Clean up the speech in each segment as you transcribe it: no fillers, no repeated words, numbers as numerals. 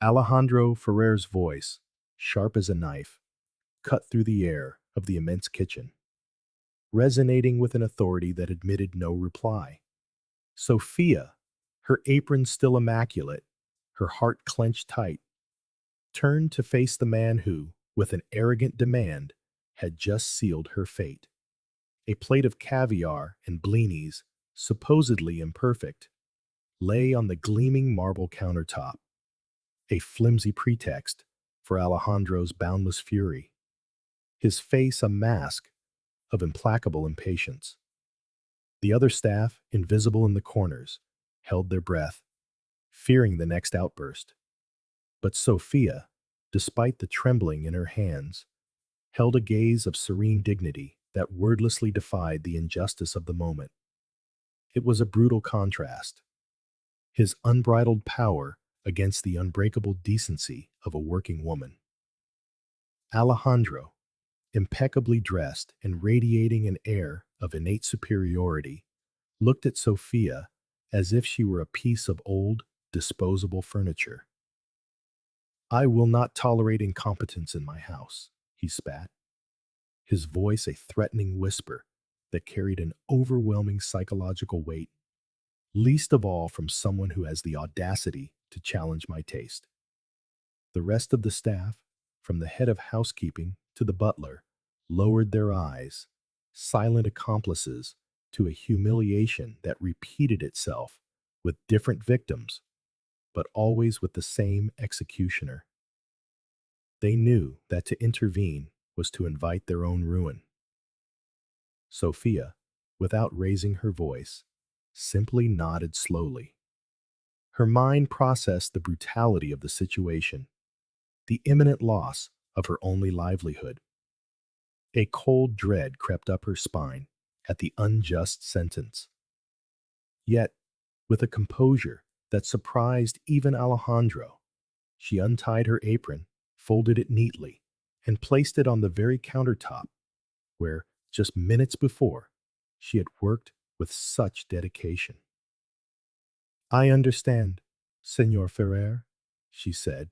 Alejandro Ferrer's voice, sharp as a knife, cut through the air of the immense kitchen, resonating with an authority that admitted no reply. Sophia, her apron still immaculate, her heart clenched tight, turned to face the man who, with an arrogant demand, had just sealed her fate. A plate of caviar and blinis, supposedly imperfect, lay on the gleaming marble countertop, a flimsy pretext for Alejandro's boundless fury, his face a mask of implacable impatience. The other staff, invisible in the corners, held their breath, fearing the next outburst. But Sophia, despite the trembling in her hands, held a gaze of serene dignity that wordlessly defied the injustice of the moment. It was a brutal contrast, his unbridled power against the unbreakable decency of a working woman. Alejandro, impeccably dressed and radiating an air of innate superiority, looked at Sophia as if she were a piece of old, disposable furniture. "I will not tolerate incompetence in my house," he spat, his voice a threatening whisper that carried an overwhelming psychological weight, least of all from someone who has the audacity to challenge my taste. The rest of the staff, from the head of housekeeping to the butler, lowered their eyes, silent accomplices to a humiliation that repeated itself with different victims, but always with the same executioner. They knew that to intervene was to invite their own ruin. Sophia, without raising her voice, simply nodded slowly. Her mind processed the brutality of the situation, the imminent loss of her only livelihood. A cold dread crept up her spine at the unjust sentence. Yet, with a composure that surprised even Alejandro, she untied her apron, folded it neatly, and placed it on the very countertop where, just minutes before, she had worked with such dedication. "I understand, Senor Ferrer," she said,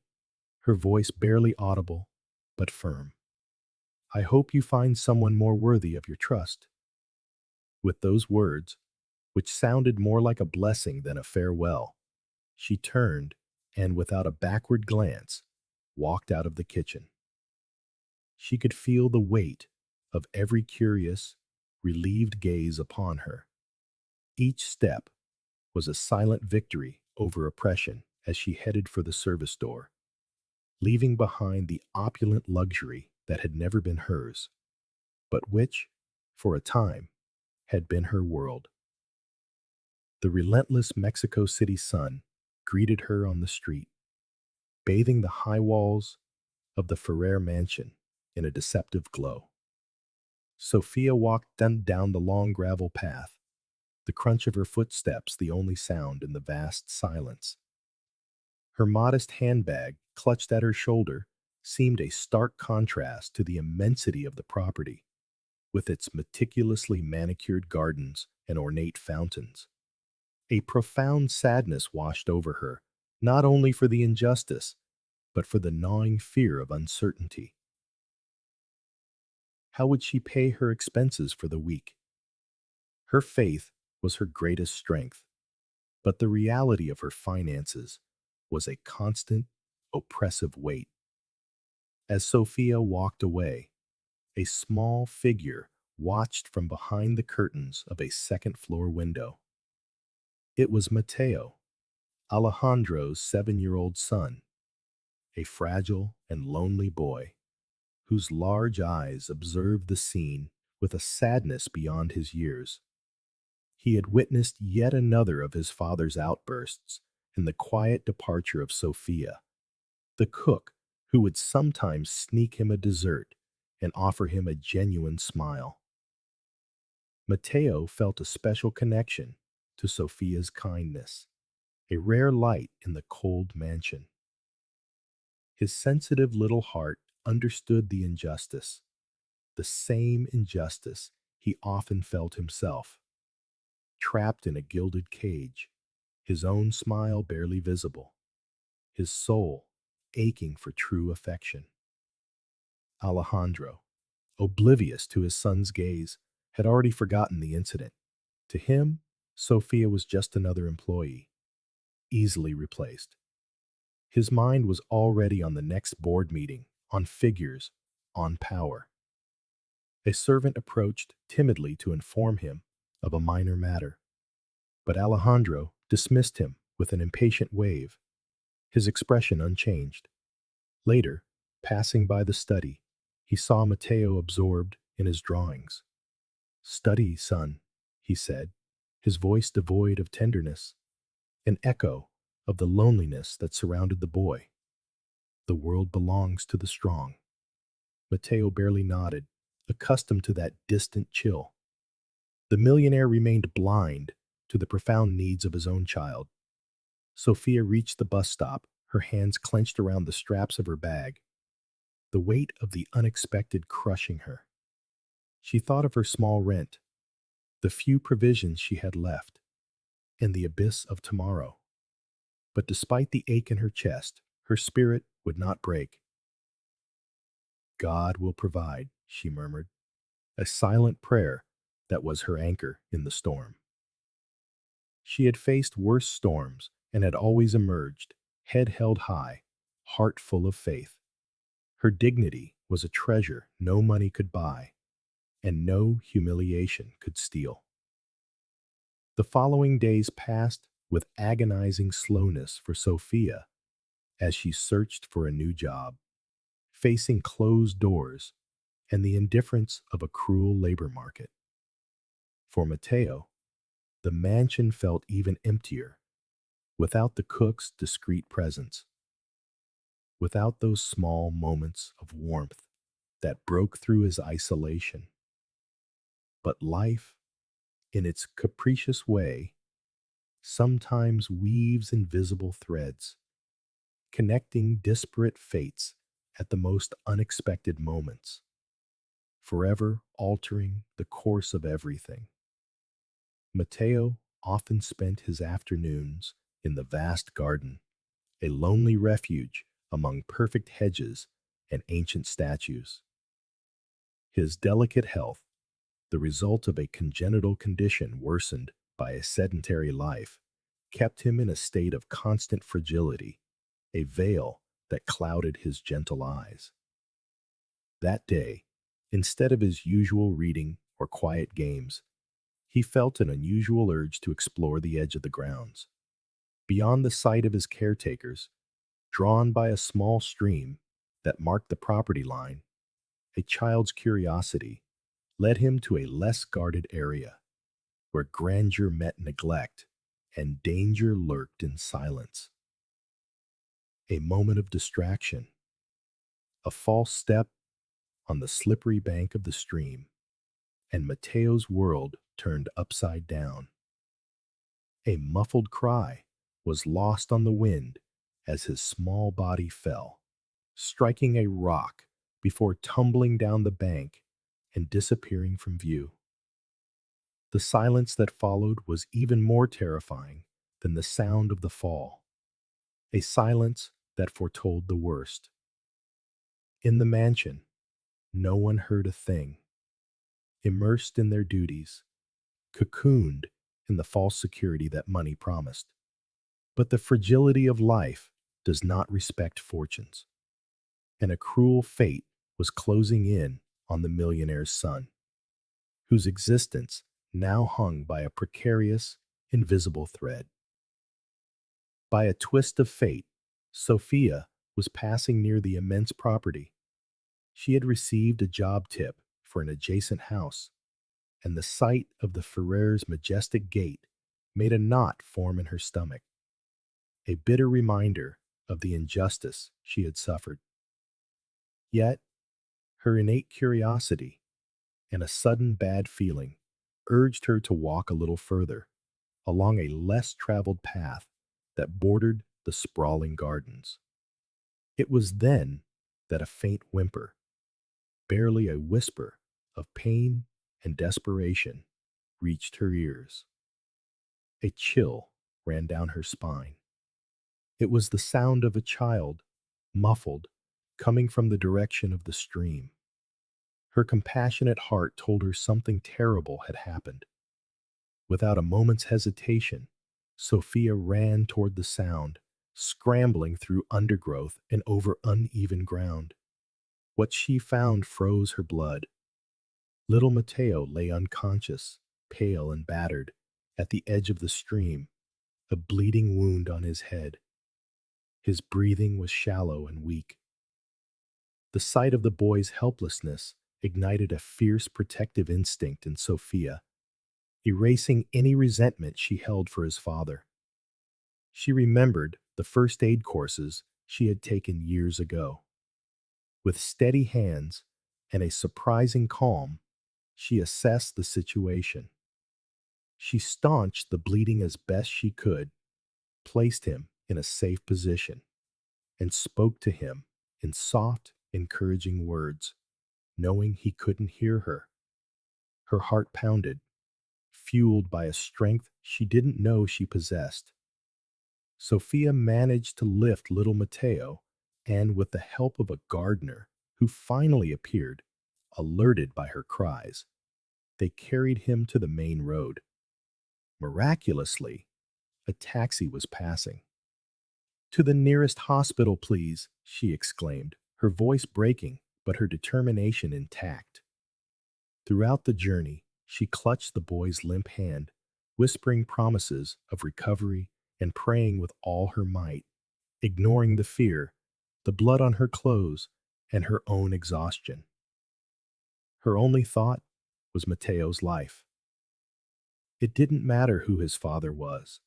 her voice barely audible, but firm. "I hope you find someone more worthy of your trust." With those words, which sounded more like a blessing than a farewell, she turned and, without a backward glance, walked out of the kitchen. She could feel the weight of every curious, relieved gaze upon her. Each step was a silent victory over oppression as she headed for the service door, leaving behind the opulent luxury that had never been hers, but which, for a time, had been her world. The relentless Mexico City sun greeted her on the street, bathing the high walls of the Ferrer mansion in a deceptive glow. Sophia walked down the long gravel path, the crunch of her footsteps the only sound in the vast silence. Her modest handbag, clutched at her shoulder, seemed a stark contrast to the immensity of the property, with its meticulously manicured gardens and ornate fountains. A profound sadness washed over her, not only for the injustice, but for the gnawing fear of uncertainty. How would she pay her expenses for the week? Her faith was her greatest strength, but the reality of her finances was a constant, oppressive weight. As Sophia walked away, a small figure watched from behind the curtains of a second-floor window. It was Mateo, Alejandro's 7-year-old son, a fragile and lonely boy, whose large eyes observed the scene with a sadness beyond his years. He had witnessed yet another of his father's outbursts in the quiet departure of Sophia, the cook who would sometimes sneak him a dessert and offer him a genuine smile. Mateo felt a special connection to Sophia's kindness, a rare light in the cold mansion. His sensitive little heart understood the injustice, the same injustice he often felt himself, trapped in a gilded cage, his own smile barely visible, his soul aching for true affection. Alejandro, oblivious to his son's gaze, had already forgotten the incident. To him, Sofía was just another employee, easily replaced. His mind was already on the next board meeting, on figures, on power. A servant approached timidly to inform him of a minor matter, but Alejandro dismissed him with an impatient wave, his expression unchanged. Later, passing by the study, he saw Mateo absorbed in his drawings. "Study, son," he said, his voice devoid of tenderness, an echo of the loneliness that surrounded the boy. "The world belongs to the strong." Mateo barely nodded, accustomed to that distant chill. The millionaire remained blind to the profound needs of his own child. Sophia reached the bus stop, her hands clenched around the straps of her bag, the weight of the unexpected crushing her. She thought of her small rent, the few provisions she had left, and the abyss of tomorrow. But despite the ache in her chest, her spirit would not break. "God will provide," she murmured, a silent prayer that was her anchor in the storm. She had faced worse storms and had always emerged, head held high, heart full of faith. Her dignity was a treasure no money could buy, and no humiliation could steal. The following days passed with agonizing slowness for Sophia as she searched for a new job, facing closed doors and the indifference of a cruel labor market. For Mateo, the mansion felt even emptier, without the cook's discreet presence, without those small moments of warmth that broke through his isolation. But life, in its capricious way, sometimes weaves invisible threads, connecting disparate fates at the most unexpected moments, forever altering the course of everything. Mateo often spent his afternoons in the vast garden, a lonely refuge among perfect hedges and ancient statues. His delicate health, the result of a congenital condition worsened by a sedentary life, kept him in a state of constant fragility, a veil that clouded his gentle eyes. That day, instead of his usual reading or quiet games, he felt an unusual urge to explore the edge of the grounds. Beyond the sight of his caretakers, drawn by a small stream that marked the property line, a child's curiosity led him to a less guarded area where grandeur met neglect and danger lurked in silence. A moment of distraction, a false step on the slippery bank of the stream, and Mateo's world turned upside down. A muffled cry was lost on the wind as his small body fell, striking a rock before tumbling down the bank and disappearing from view. The silence that followed was even more terrifying than the sound of the fall, a silence that foretold the worst. In the mansion, no one heard a thing. Immersed in their duties, cocooned in the false security that money promised. But the fragility of life does not respect fortunes, and a cruel fate was closing in on the millionaire's son, whose existence now hung by a precarious, invisible thread. By a twist of fate, Sophia was passing near the immense property. She had received a job tip for an adjacent house, and the sight of the Ferrer's majestic gate made a knot form in her stomach, a bitter reminder of the injustice she had suffered. Yet, her innate curiosity and a sudden bad feeling urged her to walk a little further, along a less traveled path that bordered the sprawling gardens. It was then that a faint whimper, barely a whisper of pain and desperation, reached her ears. A chill ran down her spine. It was the sound of a child muffled, coming from the direction of the stream. Her compassionate heart told her something terrible had happened. Without a moment's hesitation, Sophia ran toward the sound, scrambling through undergrowth and over uneven ground. What she found froze her blood. Little Mateo lay unconscious, pale and battered, at the edge of the stream, a bleeding wound on his head. His breathing was shallow and weak. The sight of the boy's helplessness ignited a fierce protective instinct in Sophia, erasing any resentment she held for his father. She remembered the first aid courses she had taken years ago. With steady hands and a surprising calm, she assessed the situation. She staunched the bleeding as best she could, placed him in a safe position, and spoke to him in soft, encouraging words, knowing he couldn't hear her. Her heart pounded, fueled by a strength she didn't know she possessed. Sophia managed to lift little Mateo, and with the help of a gardener who finally appeared, alerted by her cries, they carried him to the main road. Miraculously, a taxi was passing. "To the nearest hospital, please," she exclaimed, her voice breaking, but her determination intact. Throughout the journey, she clutched the boy's limp hand, whispering promises of recovery and praying with all her might, ignoring the fear, the blood on her clothes, and her own exhaustion. Her only thought was Mateo's life. It didn't matter who his father was.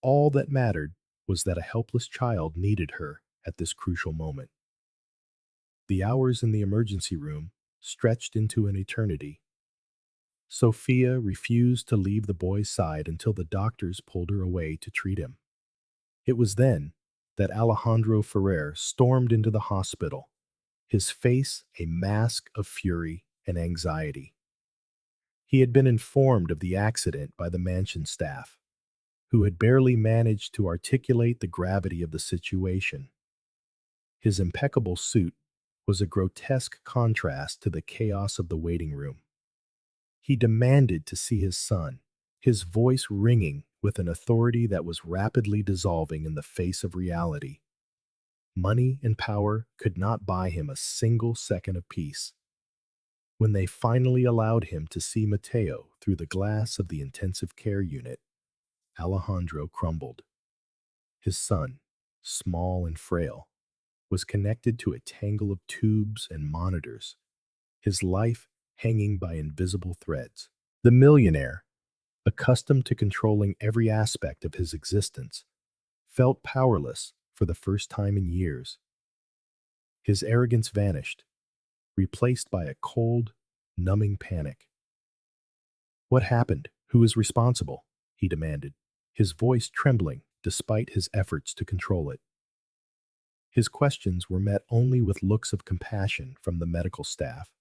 All that mattered was that a helpless child needed her at this crucial moment. The hours in the emergency room stretched into an eternity. Sophia refused to leave the boy's side until the doctors pulled her away to treat him. It was then that Alejandro Ferrer stormed into the hospital, his face a mask of fury and anxiety. He had been informed of the accident by the mansion staff, who had barely managed to articulate the gravity of the situation. His impeccable suit was a grotesque contrast to the chaos of the waiting room. He demanded to see his son, his voice ringing with an authority that was rapidly dissolving in the face of reality. Money and power could not buy him a single second of peace. When they finally allowed him to see Mateo through the glass of the intensive care unit, Alejandro crumbled. His son, small and frail, was connected to a tangle of tubes and monitors, his life hanging by invisible threads. The millionaire, accustomed to controlling every aspect of his existence, felt powerless for the first time in years. His arrogance vanished, replaced by a cold, numbing panic. "What happened? Who is responsible?" he demanded, his voice trembling despite his efforts to control it. His questions were met only with looks of compassion from the medical staff,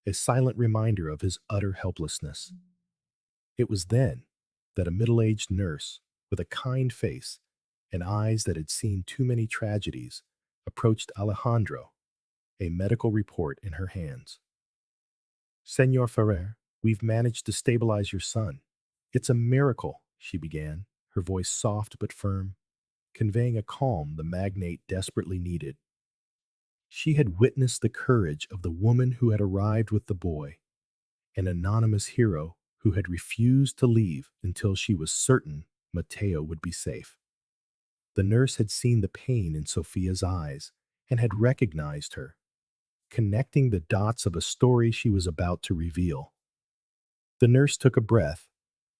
a silent reminder of his utter helplessness. It was then that a middle-aged nurse, with a kind face and eyes that had seen too many tragedies, approached Alejandro, a medical report in her hands. "Senor Ferrer, we've managed to stabilize your son. It's a miracle," she began, her voice soft but firm, conveying a calm the magnate desperately needed. She had witnessed the courage of the woman who had arrived with the boy, an anonymous hero who had refused to leave until she was certain Mateo would be safe. The nurse had seen the pain in Sophia's eyes and had recognized her, connecting the dots of a story she was about to reveal. The nurse took a breath,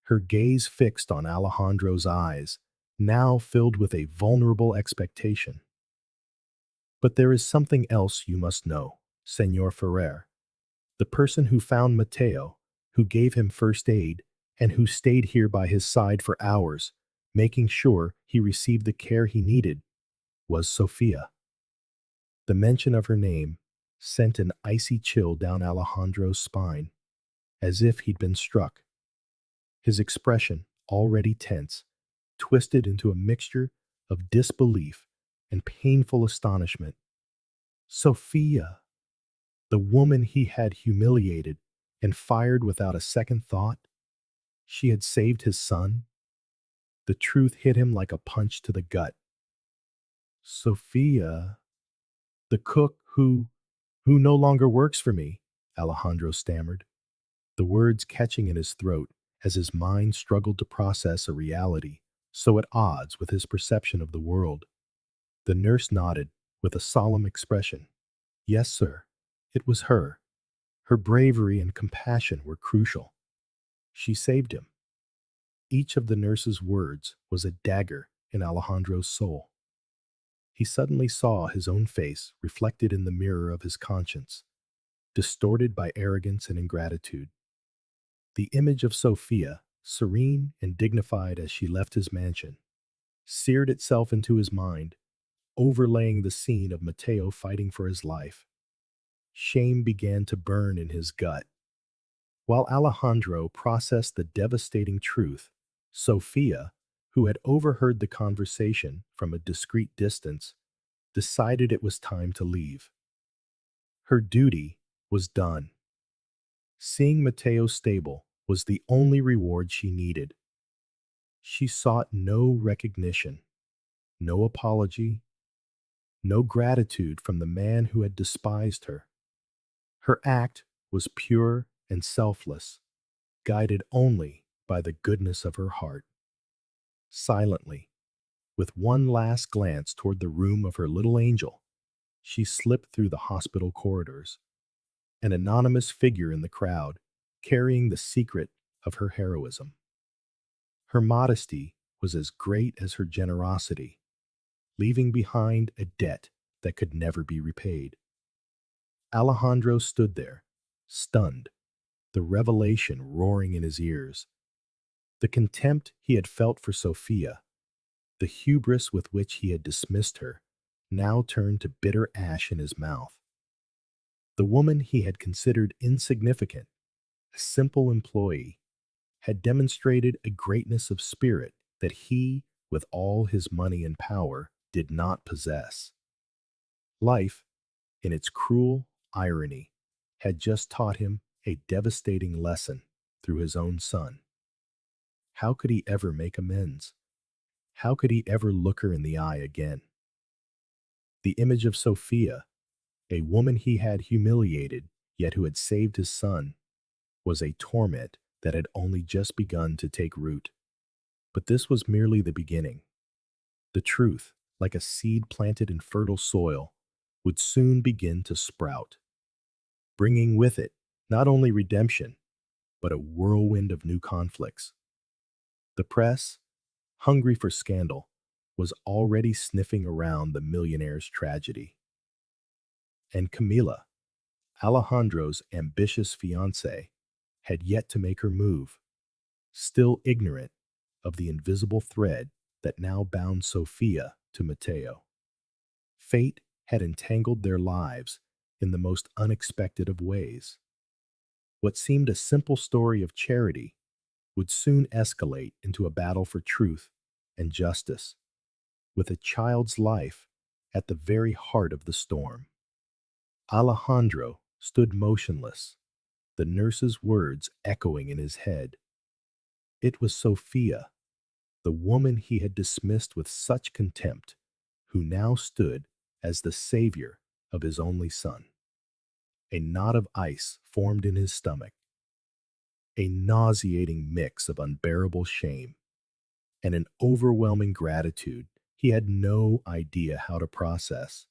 her gaze fixed on Alejandro's eyes, now filled with a vulnerable expectation. "But there is something else you must know, Senor Ferrer. The person who found Mateo, who gave him first aid, and who stayed here by his side for hours, making sure he received the care he needed, was Sofía." The mention of her name sent an icy chill down Alejandro's spine, as if he'd been struck. His expression, already tense, twisted into a mixture of disbelief and painful astonishment. Sophia, the woman he had humiliated and fired without a second thought, she had saved his son. The truth hit him like a punch to the gut. Sophia, the cook who no longer works for me, Alejandro stammered, the words catching in his throat as his mind struggled to process a reality so at odds with his perception of the world. The nurse nodded with a solemn expression. Yes, sir. It was her. Her bravery and compassion were crucial. She saved him. Each of the nurse's words was a dagger in Alejandro's soul. He suddenly saw his own face reflected in the mirror of his conscience, distorted by arrogance and ingratitude. The image of Sophia, serene and dignified as she left his mansion, seared itself into his mind, overlaying the scene of Mateo fighting for his life. Shame began to burn in his gut. While Alejandro processed the devastating truth, Sophia, who had overheard the conversation from a discreet distance, decided it was time to leave. Her duty was done. Seeing Mateo stable was the only reward she needed. She sought no recognition, no apology, no gratitude from the man who had despised her. Her act was pure and selfless, guided only by the goodness of her heart. Silently, with one last glance toward the room of her little angel, she slipped through the hospital corridors, an anonymous figure in the crowd, carrying the secret of her heroism. Her modesty was as great as her generosity, leaving behind a debt that could never be repaid. Alejandro stood there, stunned, the revelation roaring in his ears. The contempt he had felt for Sophia, the hubris with which he had dismissed her, now turned to bitter ash in his mouth. The woman he had considered insignificant, a simple employee, had demonstrated a greatness of spirit that he, with all his money and power, did not possess. Life, in its cruel irony, had just taught him a devastating lesson through his own son. How could he ever make amends? How could he ever look her in the eye again? The image of Sophia, a woman he had humiliated, yet who had saved his son, was a torment that had only just begun to take root. But this was merely the beginning. The truth, like a seed planted in fertile soil, would soon begin to sprout, bringing with it not only redemption, but a whirlwind of new conflicts. The press, hungry for scandal, was already sniffing around the millionaire's tragedy. And Camila, Alejandro's ambitious fiancée, had yet to make her move, still ignorant of the invisible thread that now bound Sophia to Mateo. Fate had entangled their lives in the most unexpected of ways. What seemed a simple story of charity would soon escalate into a battle for truth and justice, with a child's life at the very heart of the storm. Alejandro stood motionless, the nurse's words echoing in his head. It was Sophia, the woman he had dismissed with such contempt, who now stood as the savior of his only son. A knot of ice formed in his stomach, a nauseating mix of unbearable shame and an overwhelming gratitude he had no idea how to process.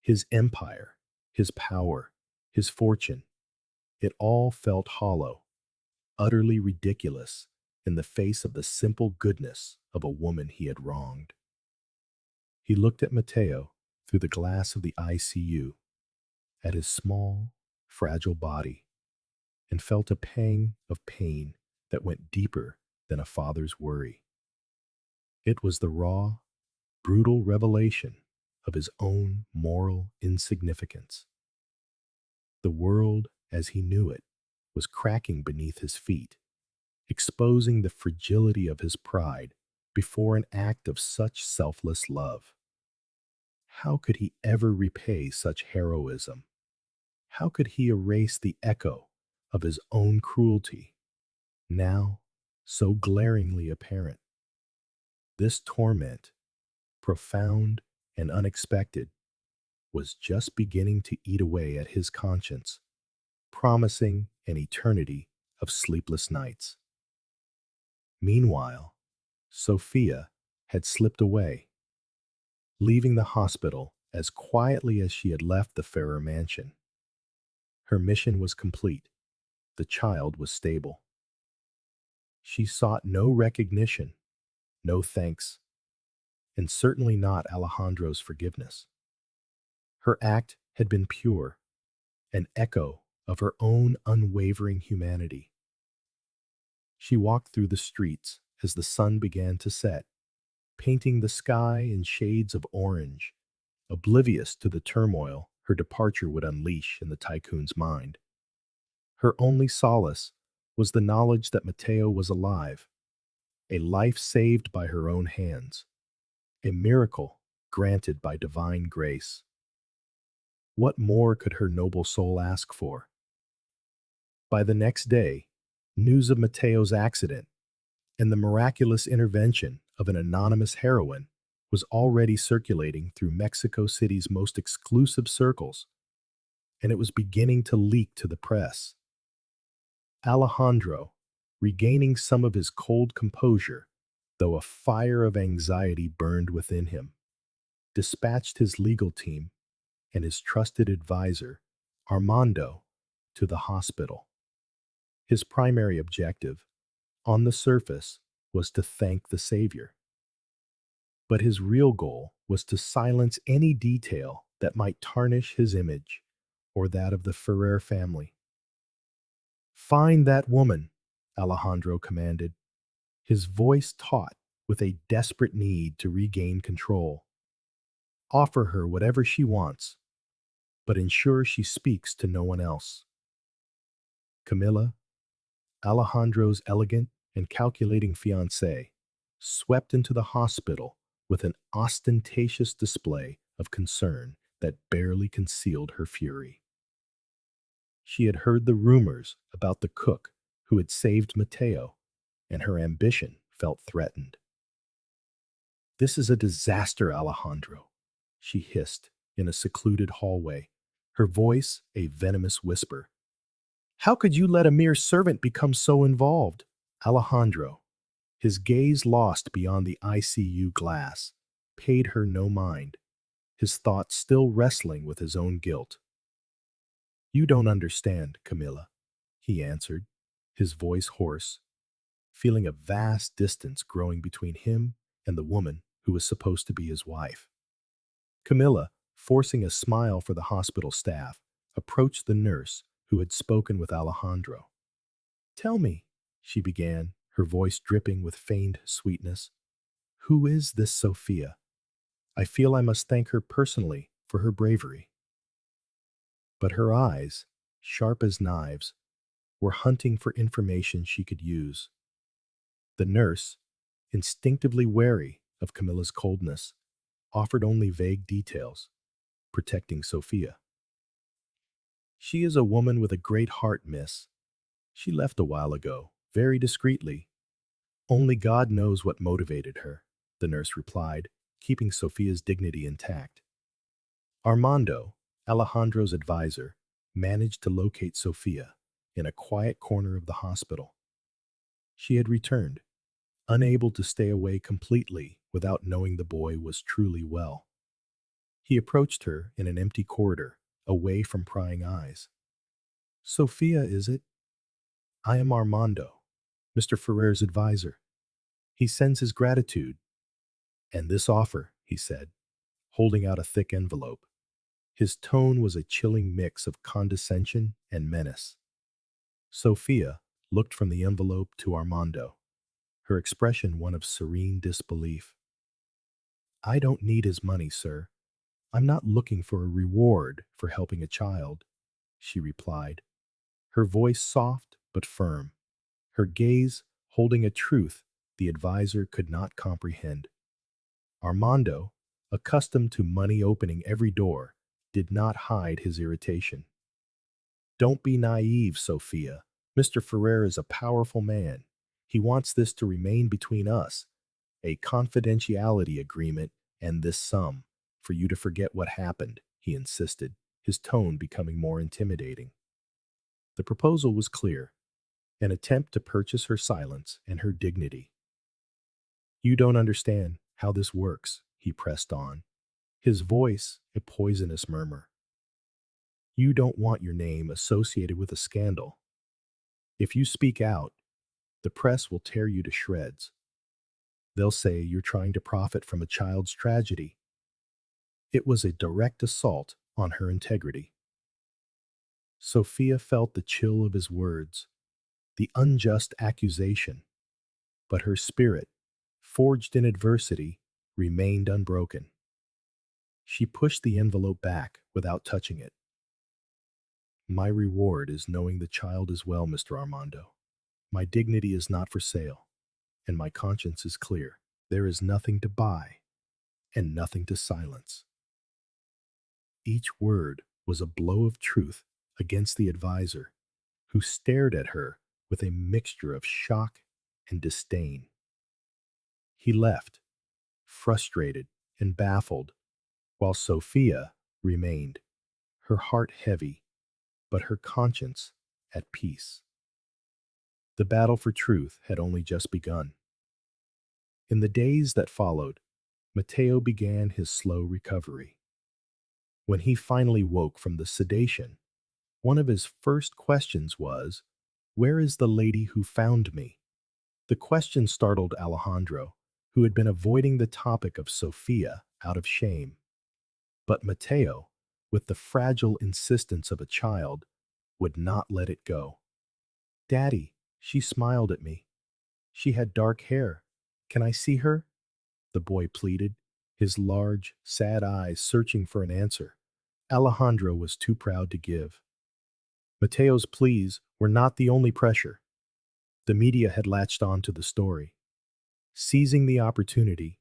His empire, his power, his fortune, it all felt hollow, utterly ridiculous in the face of the simple goodness of a woman he had wronged. He looked at Mateo through the glass of the ICU, at his small, fragile body, and felt a pang of pain that went deeper than a father's worry. It was the raw, brutal revelation of his own moral insignificance. The world, as he knew it, was cracking beneath his feet, exposing the fragility of his pride before an act of such selfless love. How could he ever repay such heroism? How could he erase the echo of his own cruelty, now so glaringly apparent? This torment, profound and unexpected, was just beginning to eat away at his conscience, promising an eternity of sleepless nights. Meanwhile, Sophia had slipped away, leaving the hospital as quietly as she had left the Ferrer mansion. Her mission was complete. The child was stable. She sought no recognition, no thanks, and certainly not Alejandro's forgiveness. Her act had been pure, an echo of her own unwavering humanity. She walked through the streets as the sun began to set, painting the sky in shades of orange, oblivious to the turmoil her departure would unleash in the tycoon's mind. Her only solace was the knowledge that Mateo was alive, a life saved by her own hands, a miracle granted by divine grace. What more could her noble soul ask for? By the next day, news of Mateo's accident and the miraculous intervention of an anonymous heroine was already circulating through Mexico City's most exclusive circles, and it was beginning to leak to the press. Alejandro, regaining some of his cold composure, though a fire of anxiety burned within him, dispatched his legal team and his trusted advisor, Armando, to the hospital. His primary objective, on the surface, was to thank the Savior. But his real goal was to silence any detail that might tarnish his image or that of the Ferrer family. "Find that woman," Alejandro commanded, his voice taut with a desperate need to regain control. "Offer her whatever she wants, but ensure she speaks to no one else." Camilla, Alejandro's elegant and calculating fiancée, swept into the hospital with an ostentatious display of concern that barely concealed her fury. She had heard the rumors about the cook who had saved Mateo, and her ambition felt threatened. "This is a disaster, Alejandro," she hissed in a secluded hallway, her voice a venomous whisper. "How could you let a mere servant become so involved?" Alejandro, his gaze lost beyond the ICU glass, paid her no mind, his thoughts still wrestling with his own guilt. "You don't understand, Camilla," he answered, his voice hoarse, feeling a vast distance growing between him and the woman who was supposed to be his wife. Camilla, forcing a smile for the hospital staff, approached the nurse who had spoken with Alejandro. "Tell me," she began, her voice dripping with feigned sweetness, "who is this Sofía? I feel I must thank her personally for her bravery." But her eyes, sharp as knives, were hunting for information she could use. The nurse, instinctively wary of Camilla's coldness, offered only vague details, protecting Sofía. "She is a woman with a great heart, miss. She left a while ago, very discreetly. Only God knows what motivated her," the nurse replied, keeping Sofía's dignity intact. Armando, Alejandro's advisor, managed to locate Sofía in a quiet corner of the hospital. She had returned, unable to stay away completely without knowing the boy was truly well. He approached her in an empty corridor, away from prying eyes. "Sofía, is it? I am Armando, Mr. Ferrer's advisor. He sends his gratitude. And this offer," he said, holding out a thick envelope. His tone was a chilling mix of condescension and menace. Sofía looked from the envelope to Armando, her expression one of serene disbelief. "I don't need his money, sir. I'm not looking for a reward for helping a child," she replied, her voice soft but firm, her gaze holding a truth the advisor could not comprehend. Armando, accustomed to money opening every door, did not hide his irritation. Don't be naive, Sophia. Mr. Ferrer is a powerful man. He wants this to remain between us, a confidentiality agreement, and this sum, for you to forget what happened, he insisted, his tone becoming more intimidating. The proposal was clear, an attempt to purchase her silence and her dignity. You don't understand how this works, he pressed on, his voice a poisonous murmur. You don't want your name associated with a scandal. If you speak out, the press will tear you to shreds. They'll say you're trying to profit from a child's tragedy. It was a direct assault on her integrity. Sophia felt the chill of his words, the unjust accusation, but her spirit, forged in adversity, remained unbroken. She pushed the envelope back without touching it. My reward is knowing the child is well, Mr. Armando. My dignity is not for sale, and my conscience is clear. There is nothing to buy and nothing to silence. Each word was a blow of truth against the advisor, who stared at her with a mixture of shock and disdain. He left, frustrated and baffled, while Sophia remained, her heart heavy, but her conscience at peace. The battle for truth had only just begun. In the days that followed, Mateo began his slow recovery. When he finally woke from the sedation, one of his first questions was, "Where is the lady who found me?" The question startled Alejandro, who had been avoiding the topic of Sofia out of shame. But Mateo, with the fragile insistence of a child, would not let it go. "Daddy," she smiled at me. "She had dark hair. Can I see her?" The boy pleaded, his large, sad eyes searching for an answer. Alejandro was too proud to give. Mateo's pleas were not the only pressure. The media had latched on to the story. Seizing the opportunity,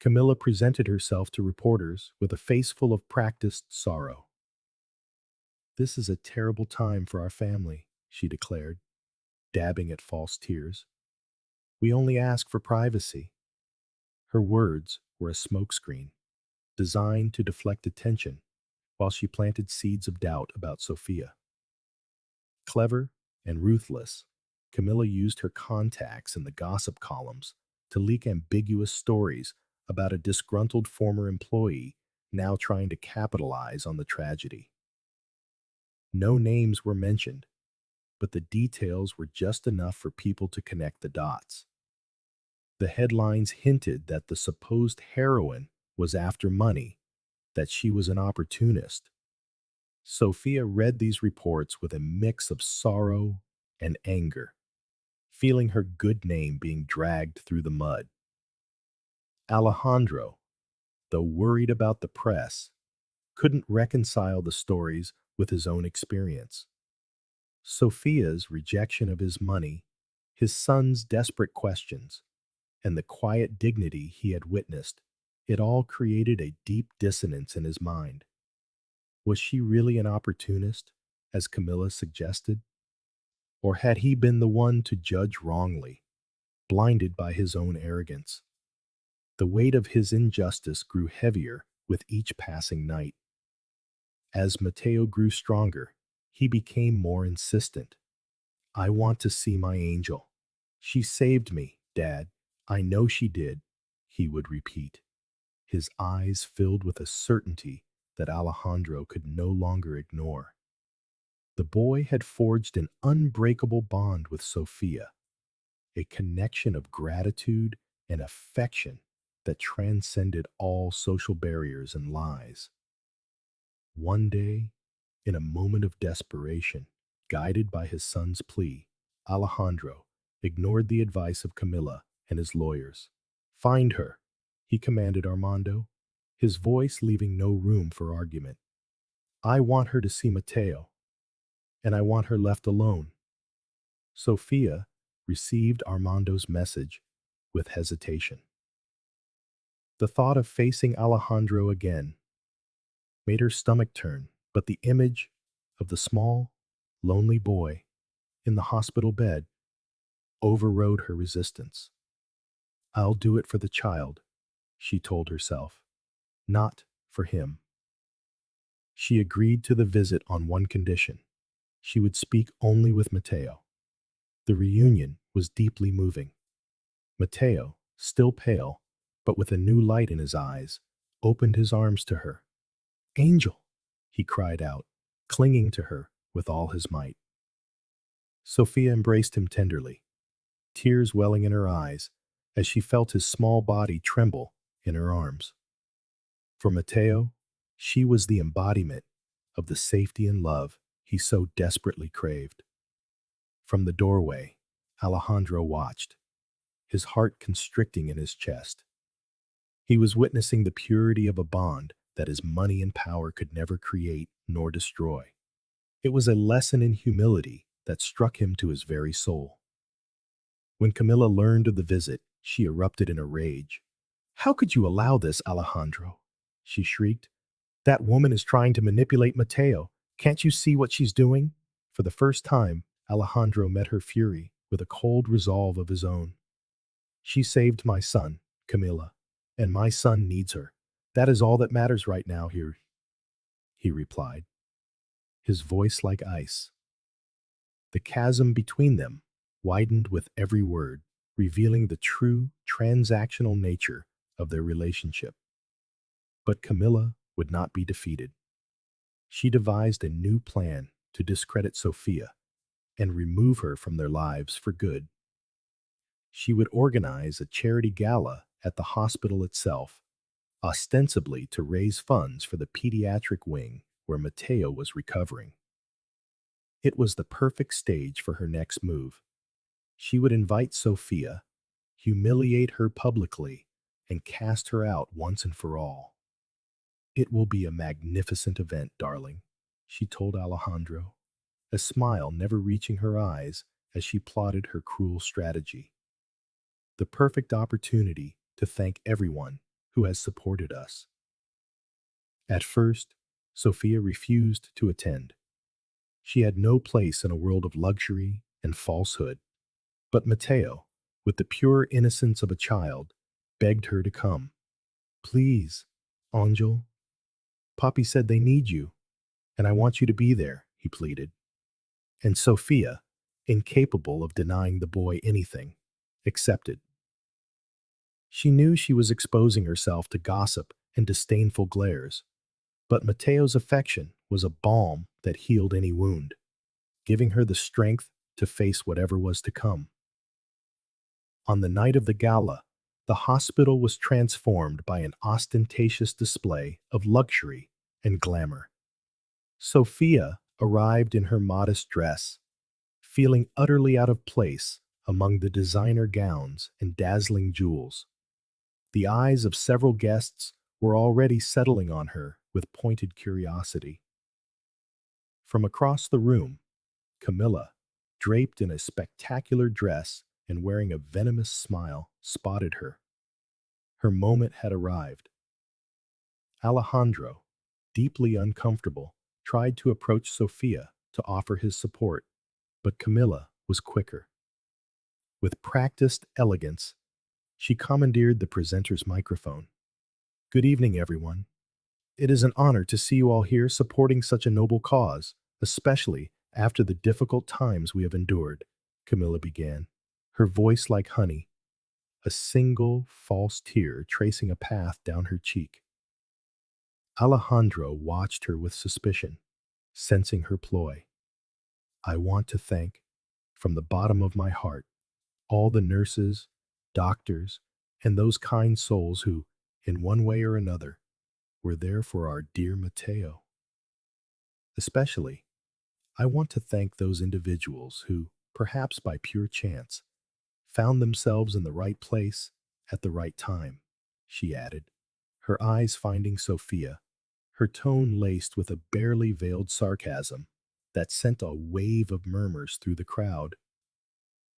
Camilla presented herself to reporters with a face full of practiced sorrow. "This is a terrible time for our family," she declared, dabbing at false tears. "We only ask for privacy." Her words were a smokescreen, designed to deflect attention while she planted seeds of doubt about Sophia. Clever and ruthless, Camilla used her contacts in the gossip columns to leak ambiguous stories about a disgruntled former employee now trying to capitalize on the tragedy. No names were mentioned, but the details were just enough for people to connect the dots. The headlines hinted that the supposed heroine was after money, that she was an opportunist. Sophia read these reports with a mix of sorrow and anger, feeling her good name being dragged through the mud. Alejandro, though worried about the press, couldn't reconcile the stories with his own experience. Sophia's rejection of his money, his son's desperate questions, and the quiet dignity he had witnessed, it all created a deep dissonance in his mind. Was she really an opportunist, as Camilla suggested? Or had he been the one to judge wrongly, blinded by his own arrogance? The weight of his injustice grew heavier with each passing night. As Mateo grew stronger, he became more insistent. "I want to see my angel. She saved me, Dad. I know she did," he would repeat, his eyes filled with a certainty that Alejandro could no longer ignore. The boy had forged an unbreakable bond with Sophia, a connection of gratitude and affection that transcended all social barriers and lies. One day, in a moment of desperation, guided by his son's plea, Alejandro ignored the advice of Camilla and his lawyers. "Find her," he commanded Armando, his voice leaving no room for argument. "I want her to see Mateo, and I want her left alone." Sophia received Armando's message with hesitation. The thought of facing Alejandro again made her stomach turn, but the image of the small, lonely boy in the hospital bed overrode her resistance. I'll do it for the child, she told herself, not for him. She agreed to the visit on one condition. She would speak only with Mateo. The reunion was deeply moving. Mateo, still pale, but with a new light in his eyes, opened his arms to her. Angel, he cried out, clinging to her with all his might. Sofía embraced him tenderly, tears welling in her eyes as she felt his small body tremble in her arms. For Mateo, she was the embodiment of the safety and love he so desperately craved. From the doorway, Alejandro watched, his heart constricting in his chest. He was witnessing the purity of a bond that his money and power could never create nor destroy. It was a lesson in humility that struck him to his very soul. When Camilla learned of the visit, she erupted in a rage. How could you allow this, Alejandro? She shrieked. That woman is trying to manipulate Mateo. Can't you see what she's doing? For the first time, Alejandro met her fury with a cold resolve of his own. She saved my son, Camilla, and my son needs her. That is all that matters right now here, he replied, his voice like ice. The chasm between them widened with every word, revealing the true transactional nature of their relationship. But Camilla would not be defeated. She devised a new plan to discredit Sofía and remove her from their lives for good. She would organize a charity gala at the hospital itself, ostensibly to raise funds for the pediatric wing where Mateo was recovering. It was the perfect stage for her next move. She would invite Sofía, humiliate her publicly, and cast her out once and for all. It will be a magnificent event, darling, she told Alejandro, a smile never reaching her eyes as she plotted her cruel strategy. The perfect opportunity to thank everyone who has supported us. At first, Sofía refused to attend. She had no place in a world of luxury and falsehood. But Mateo, with the pure innocence of a child, begged her to come. Please, Angel. Papi said they need you, and I want you to be there, he pleaded. And Sofía, incapable of denying the boy anything, accepted. She knew she was exposing herself to gossip and disdainful glares, but Mateo's affection was a balm that healed any wound, giving her the strength to face whatever was to come. On the night of the gala, the hospital was transformed by an ostentatious display of luxury and glamour. Sofía arrived in her modest dress, feeling utterly out of place among the designer gowns and dazzling jewels. The eyes of several guests were already settling on her with pointed curiosity. From across the room, Camilla, draped in a spectacular dress and wearing a venomous smile, spotted her. Her moment had arrived. Alejandro, deeply uncomfortable, tried to approach Sofía to offer his support, but Camilla was quicker. With practiced elegance, she commandeered the presenter's microphone. Good evening, everyone. It is an honor to see you all here supporting such a noble cause, especially after the difficult times we have endured, Camilla began, her voice like honey, a single false tear tracing a path down her cheek. Alejandro watched her with suspicion, sensing her ploy. I want to thank, from the bottom of my heart, all the nurses, doctors, and those kind souls who, in one way or another, were there for our dear Mateo. Especially, I want to thank those individuals who, perhaps by pure chance, found themselves in the right place at the right time, she added, her eyes finding Sofía, her tone laced with a barely veiled sarcasm that sent a wave of murmurs through the crowd.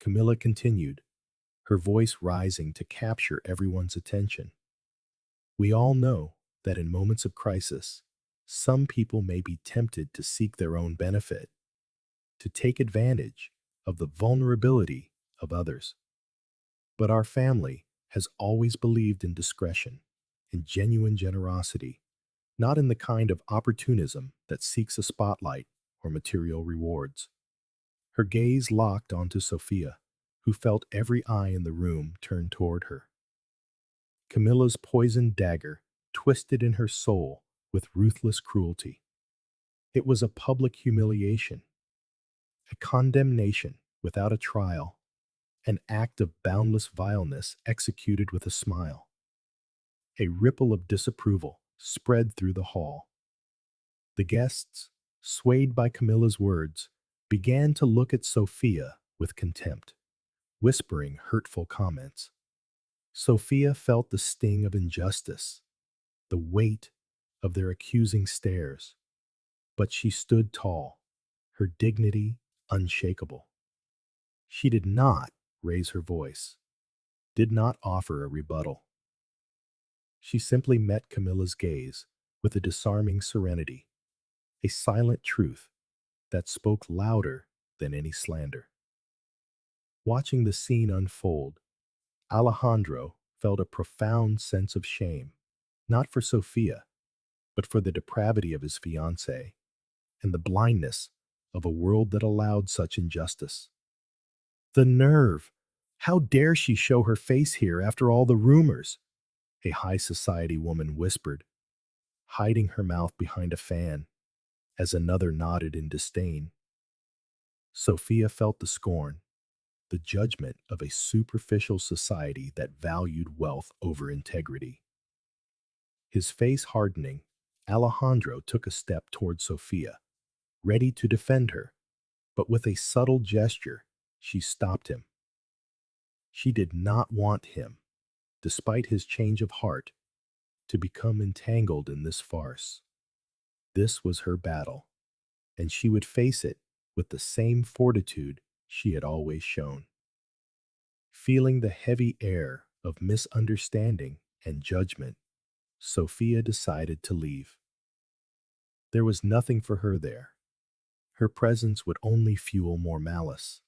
Camilla continued, her voice rising to capture everyone's attention. We all know that in moments of crisis, some people may be tempted to seek their own benefit, to take advantage of the vulnerability of others. But our family has always believed in discretion, in genuine generosity, not in the kind of opportunism that seeks a spotlight or material rewards. Her gaze locked onto Sophia, who felt every eye in the room turn toward her. Camilla's poisoned dagger twisted in her soul with ruthless cruelty. It was a public humiliation, a condemnation without a trial, an act of boundless vileness executed with a smile. A ripple of disapproval spread through the hall. The guests, swayed by Camilla's words, began to look at Sophia with contempt, whispering hurtful comments. Sophia felt the sting of injustice, the weight of their accusing stares, but she stood tall, her dignity unshakable. She did not raise her voice, did not offer a rebuttal. She simply met Camilla's gaze with a disarming serenity, a silent truth that spoke louder than any slander. Watching the scene unfold, Alejandro felt a profound sense of shame, not for Sophia, but for the depravity of his fiancée and the blindness of a world that allowed such injustice. The nerve! How dare she show her face here after all the rumors? A high society woman whispered, hiding her mouth behind a fan, as another nodded in disdain. Sophia felt the scorn, the judgment of a superficial society that valued wealth over integrity. His face hardening, Alejandro took a step toward Sophia, ready to defend her, but with a subtle gesture, she stopped him. She did not want him, despite his change of heart, to become entangled in this farce. This was her battle, and she would face it with the same fortitude she had always shown. Feeling the heavy air of misunderstanding and judgment, Sophia decided to leave. There was nothing for her there. Her presence would only fuel more malice.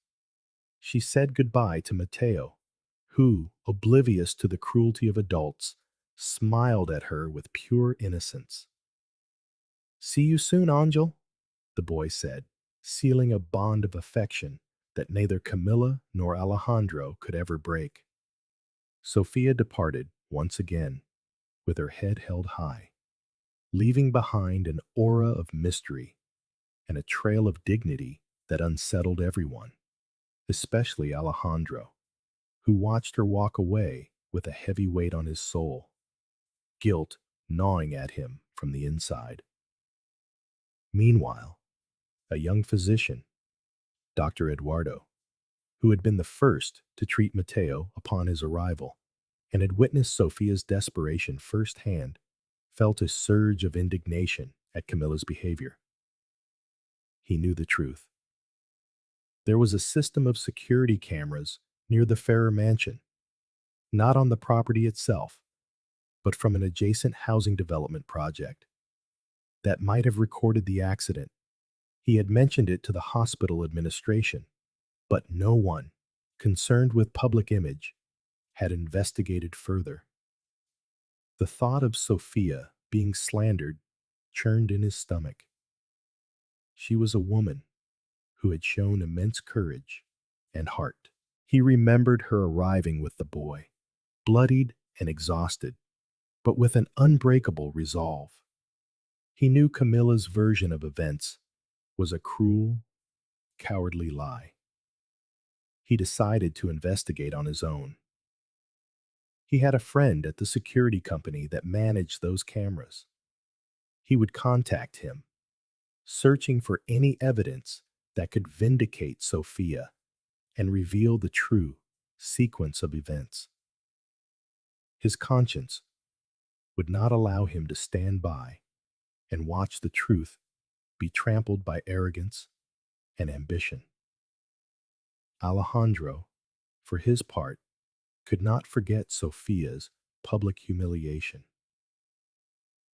She said goodbye to Mateo, who, oblivious to the cruelty of adults, smiled at her with pure innocence. See you soon, Angel, the boy said, sealing a bond of affection that neither Camilla nor Alejandro could ever break. Sophia departed once again, with her head held high, leaving behind an aura of mystery and a trail of dignity that unsettled everyone, especially Alejandro, who watched her walk away with a heavy weight on his soul, guilt gnawing at him from the inside. Meanwhile, a young physician, Dr. Eduardo, who had been the first to treat Mateo upon his arrival and had witnessed Sophia's desperation firsthand, felt a surge of indignation at Camilla's behavior. He knew the truth. There was a system of security cameras near the Ferrer mansion, not on the property itself, but from an adjacent housing development project that might have recorded the accident. He had mentioned it to the hospital administration, but no one, concerned with public image, had investigated further. The thought of Sophia being slandered churned in his stomach. She was a woman who had shown immense courage and heart. He remembered her arriving with the boy, bloodied and exhausted, but with an unbreakable resolve. He knew Camilla's version of events was a cruel, cowardly lie. He decided to investigate on his own. He had a friend at the security company that managed those cameras. He would contact him, searching for any evidence that could vindicate Sophia and reveal the true sequence of events. His conscience would not allow him to stand by and watch the truth be trampled by arrogance and ambition. Alejandro, for his part, could not forget Sophia's public humiliation.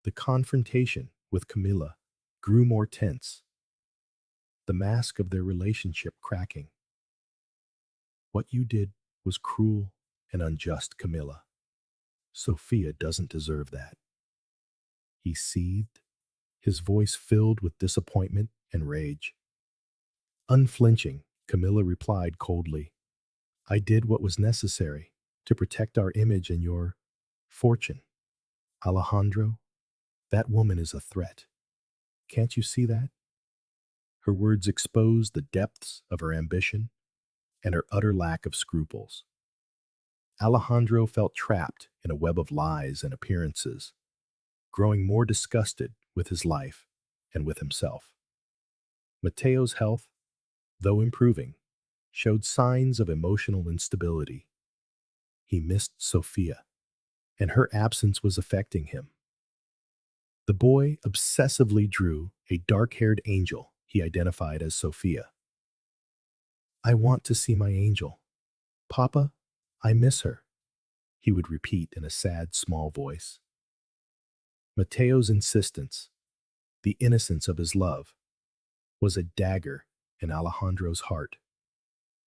The confrontation with Camilla grew more tense, the mask of their relationship cracking. What you did was cruel and unjust, Camilla. Sofía doesn't deserve that. He seethed, his voice filled with disappointment and rage. Unflinching, Camilla replied coldly, I did what was necessary to protect our image and your fortune. Alejandro, that woman is a threat. Can't you see that? Her words exposed the depths of her ambition and her utter lack of scruples. Alejandro felt trapped in a web of lies and appearances, growing more disgusted with his life and with himself. Mateo's health, though improving, showed signs of emotional instability. He missed Sofía, and her absence was affecting him. The boy obsessively drew a dark-haired angel he identified as Sofía. I want to see my angel. Papa, I miss her, he would repeat in a sad, small voice. Mateo's insistence, the innocence of his love, was a dagger in Alejandro's heart,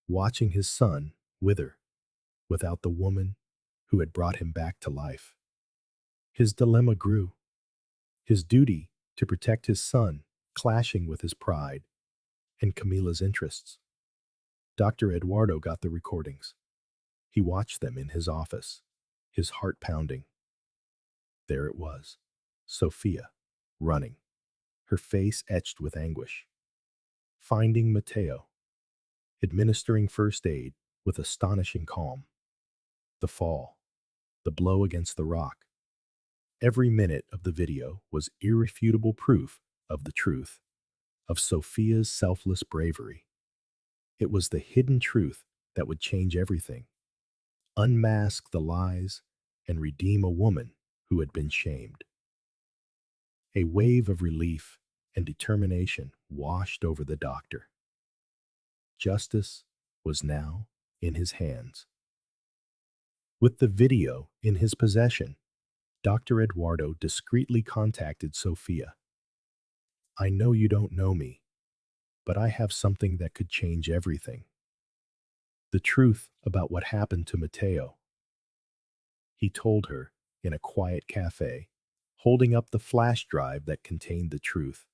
watching his son wither without the woman who had brought him back to life. His dilemma grew, his duty to protect his son clashing with his pride and Camila's interests. Dr. Eduardo got the recordings. He watched them in his office, his heart pounding. There it was, Sofía, running, her face etched with anguish. Finding Mateo, administering first aid with astonishing calm. The fall, the blow against the rock. Every minute of the video was irrefutable proof of the truth, of Sofía's selfless bravery. It was the hidden truth that would change everything, unmask the lies, and redeem a woman who had been shamed. A wave of relief and determination washed over the doctor. Justice was now in his hands. With the video in his possession, Dr. Eduardo discreetly contacted Sofía. I know you don't know me, but I have something that could change everything. The truth about what happened to Mateo. He told her in a quiet cafe, holding up the flash drive that contained the truth.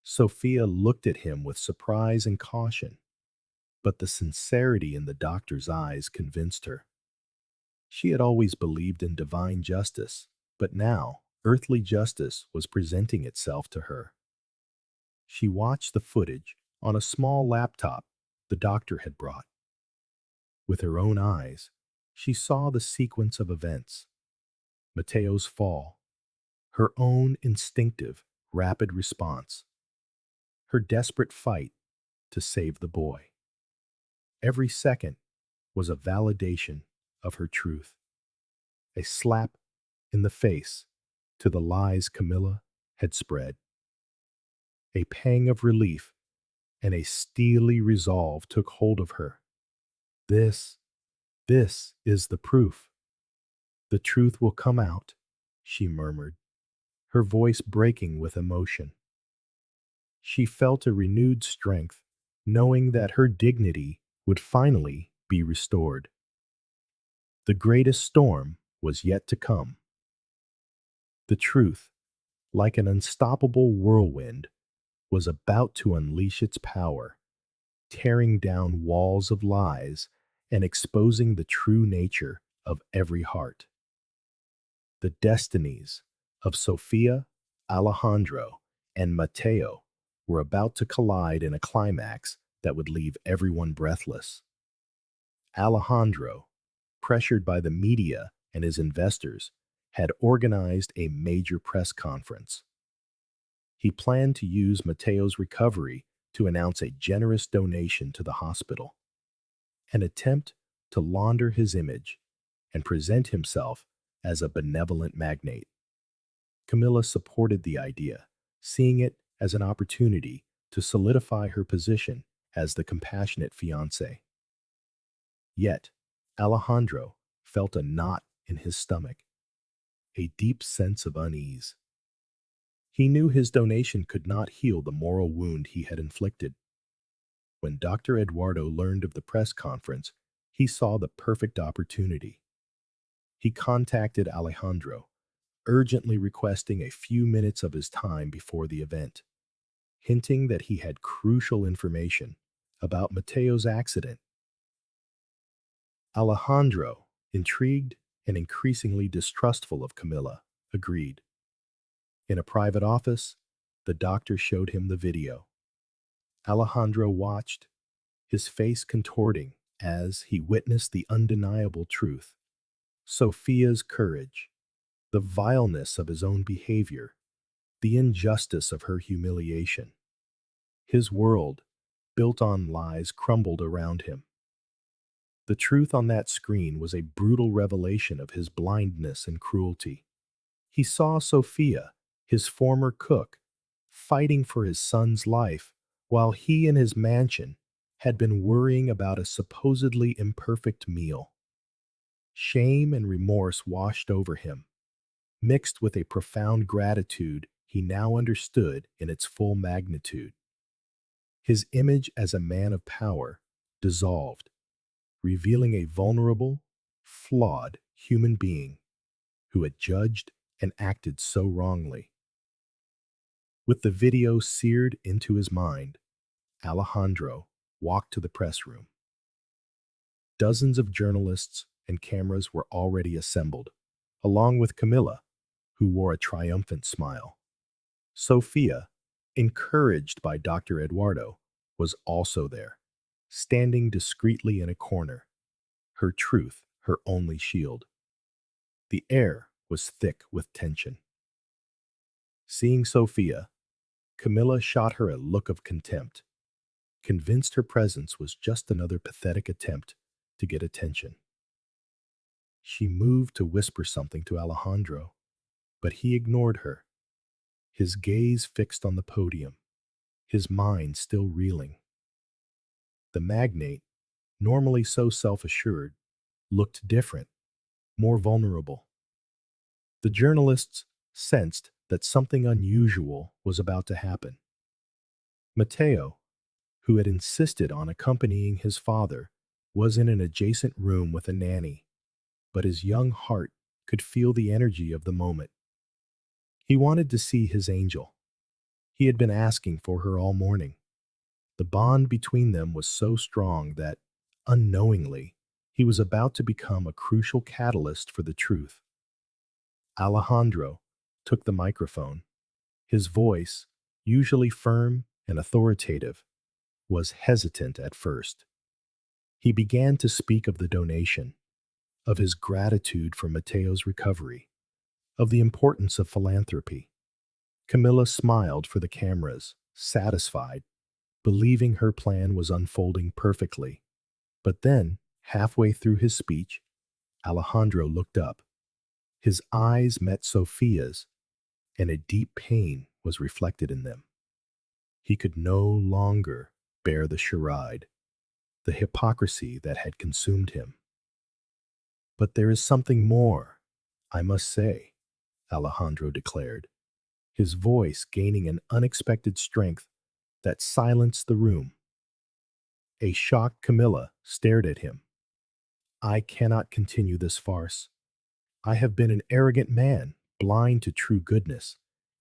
Sofía looked at him with surprise and caution, but the sincerity in the doctor's eyes convinced her. She had always believed in divine justice, but now earthly justice was presenting itself to her. She watched the footage on a small laptop the doctor had brought. With her own eyes, she saw the sequence of events. Mateo's fall, her own instinctive, rapid response, her desperate fight to save the boy. Every second was a validation of her truth, a slap in the face to the lies Camilla had spread. A pang of relief and a steely resolve took hold of her. This is the proof. The truth will come out, she murmured, her voice breaking with emotion. She felt a renewed strength, knowing that her dignity would finally be restored. The greatest storm was yet to come. The truth, like an unstoppable whirlwind, was about to unleash its power, tearing down walls of lies and exposing the true nature of every heart. The destinies of Sofía, Alejandro, and Mateo were about to collide in a climax that would leave everyone breathless. Alejandro, pressured by the media and his investors, had organized a major press conference. He planned to use Mateo's recovery to announce a generous donation to the hospital, an attempt to launder his image and present himself as a benevolent magnate. Camilla supported the idea, seeing it as an opportunity to solidify her position as the compassionate fiancé. Yet, Alejandro felt a knot in his stomach, a deep sense of unease. He knew his donation could not heal the moral wound he had inflicted. When Dr. Eduardo learned of the press conference, he saw the perfect opportunity. He contacted Alejandro, urgently requesting a few minutes of his time before the event, hinting that he had crucial information about Mateo's accident. Alejandro, intrigued and increasingly distrustful of Camilla, agreed. In a private office, the doctor showed him the video. Alejandro watched, his face contorting as he witnessed the undeniable truth. Sofia's courage, the vileness of his own behavior, the injustice of her humiliation. His world, built on lies, crumbled around him. The truth on that screen was a brutal revelation of his blindness and cruelty. He saw Sofia, his former cook, fighting for his son's life, while he in his mansion had been worrying about a supposedly imperfect meal. Shame and remorse washed over him, mixed with a profound gratitude he now understood in its full magnitude. His image as a man of power dissolved, revealing a vulnerable, flawed human being who had judged and acted so wrongly. With the video seared into his mind, Alejandro walked to the press room. Dozens of journalists and cameras were already assembled, along with Camilla, who wore a triumphant smile. Sofia, encouraged by Dr. Eduardo, was also there, standing discreetly in a corner, her truth her only shield. The air was thick with tension. Seeing Sofia, Camilla shot her a look of contempt, convinced her presence was just another pathetic attempt to get attention. She moved to whisper something to Alejandro, but he ignored her, his gaze fixed on the podium, his mind still reeling. The magnate, normally so self-assured, looked different, more vulnerable. The journalists sensed that something unusual was about to happen. Mateo, who had insisted on accompanying his father, was in an adjacent room with a nanny, but his young heart could feel the energy of the moment. He wanted to see his angel. He had been asking for her all morning. The bond between them was so strong that, unknowingly, he was about to become a crucial catalyst for the truth. Alejandro took the microphone. His voice, usually firm and authoritative, was hesitant at first. He began to speak of the donation, of his gratitude for Mateo's recovery, of the importance of philanthropy. Camilla smiled for the cameras, satisfied, believing her plan was unfolding perfectly. But then, halfway through his speech, Alejandro looked up. His eyes met Sofia's, and a deep pain was reflected in them. He could no longer bear the charade, the hypocrisy that had consumed him. But there is something more, I must say, Alejandro declared, his voice gaining an unexpected strength that silenced the room. A shocked Camilla stared at him. I cannot continue this farce. I have been an arrogant man, blind to true goodness,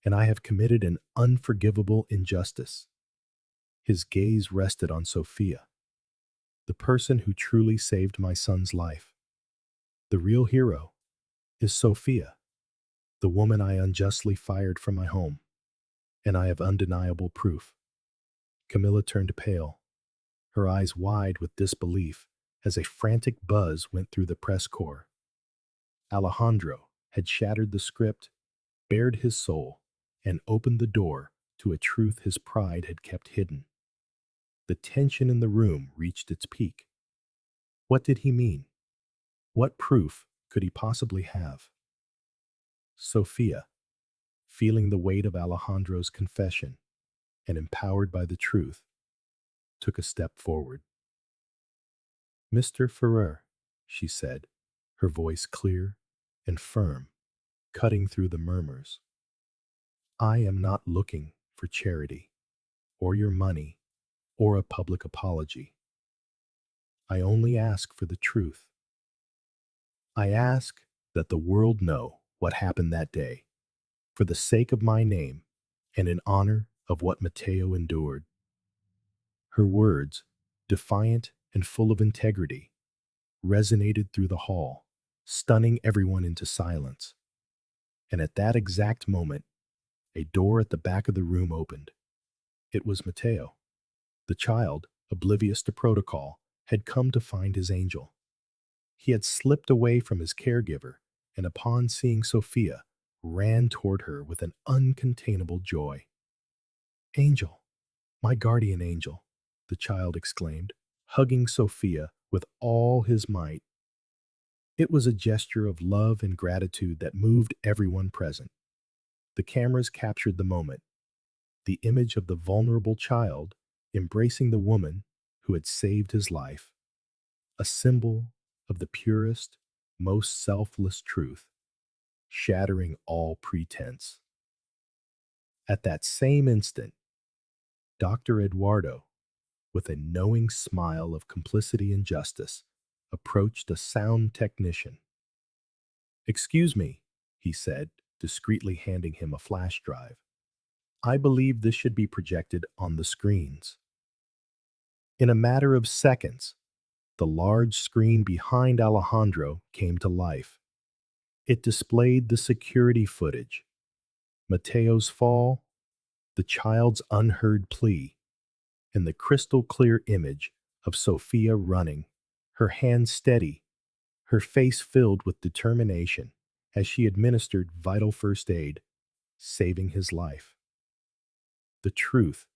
and I have committed an unforgivable injustice. His gaze rested on Sofia, the person who truly saved my son's life. The real hero is Sofia, the woman I unjustly fired from my home, and I have undeniable proof. Camilla turned pale, her eyes wide with disbelief as a frantic buzz went through the press corps. Alejandro had shattered the script, bared his soul, and opened the door to a truth his pride had kept hidden. The tension in the room reached its peak. What did he mean? What proof could he possibly have? Sofia, feeling the weight of Alejandro's confession and empowered by the truth, took a step forward. Mr. Ferrer, she said, her voice clear and firm, cutting through the murmurs. I am not looking for charity, or your money, or a public apology. I only ask for the truth. I ask that the world know what happened that day, for the sake of my name and in honor of what Mateo endured. Her words, defiant and full of integrity, resonated through the hall, stunning everyone into silence. And at that exact moment, a door at the back of the room opened. It was Mateo. The child, oblivious to protocol, had come to find his angel. He had slipped away from his caregiver, and upon seeing Sofía, ran toward her with an uncontainable joy. Angel, my guardian angel, the child exclaimed, hugging Sofía with all his might. It was a gesture of love and gratitude that moved everyone present. The cameras captured the moment, the image of the vulnerable child embracing the woman who had saved his life, a symbol of the purest, most selfless truth, shattering all pretense. At that same instant, Dr. Eduardo, with a knowing smile of complicity and justice, approached a sound technician. "Excuse me," he said, discreetly handing him a flash drive. "I believe this should be projected on the screens." In a matter of seconds, the large screen behind Alejandro came to life. It displayed the security footage, Mateo's fall, the child's unheard plea, and the crystal clear image of Sofía running, her hands steady, her face filled with determination as she administered vital first aid, saving his life. The truth,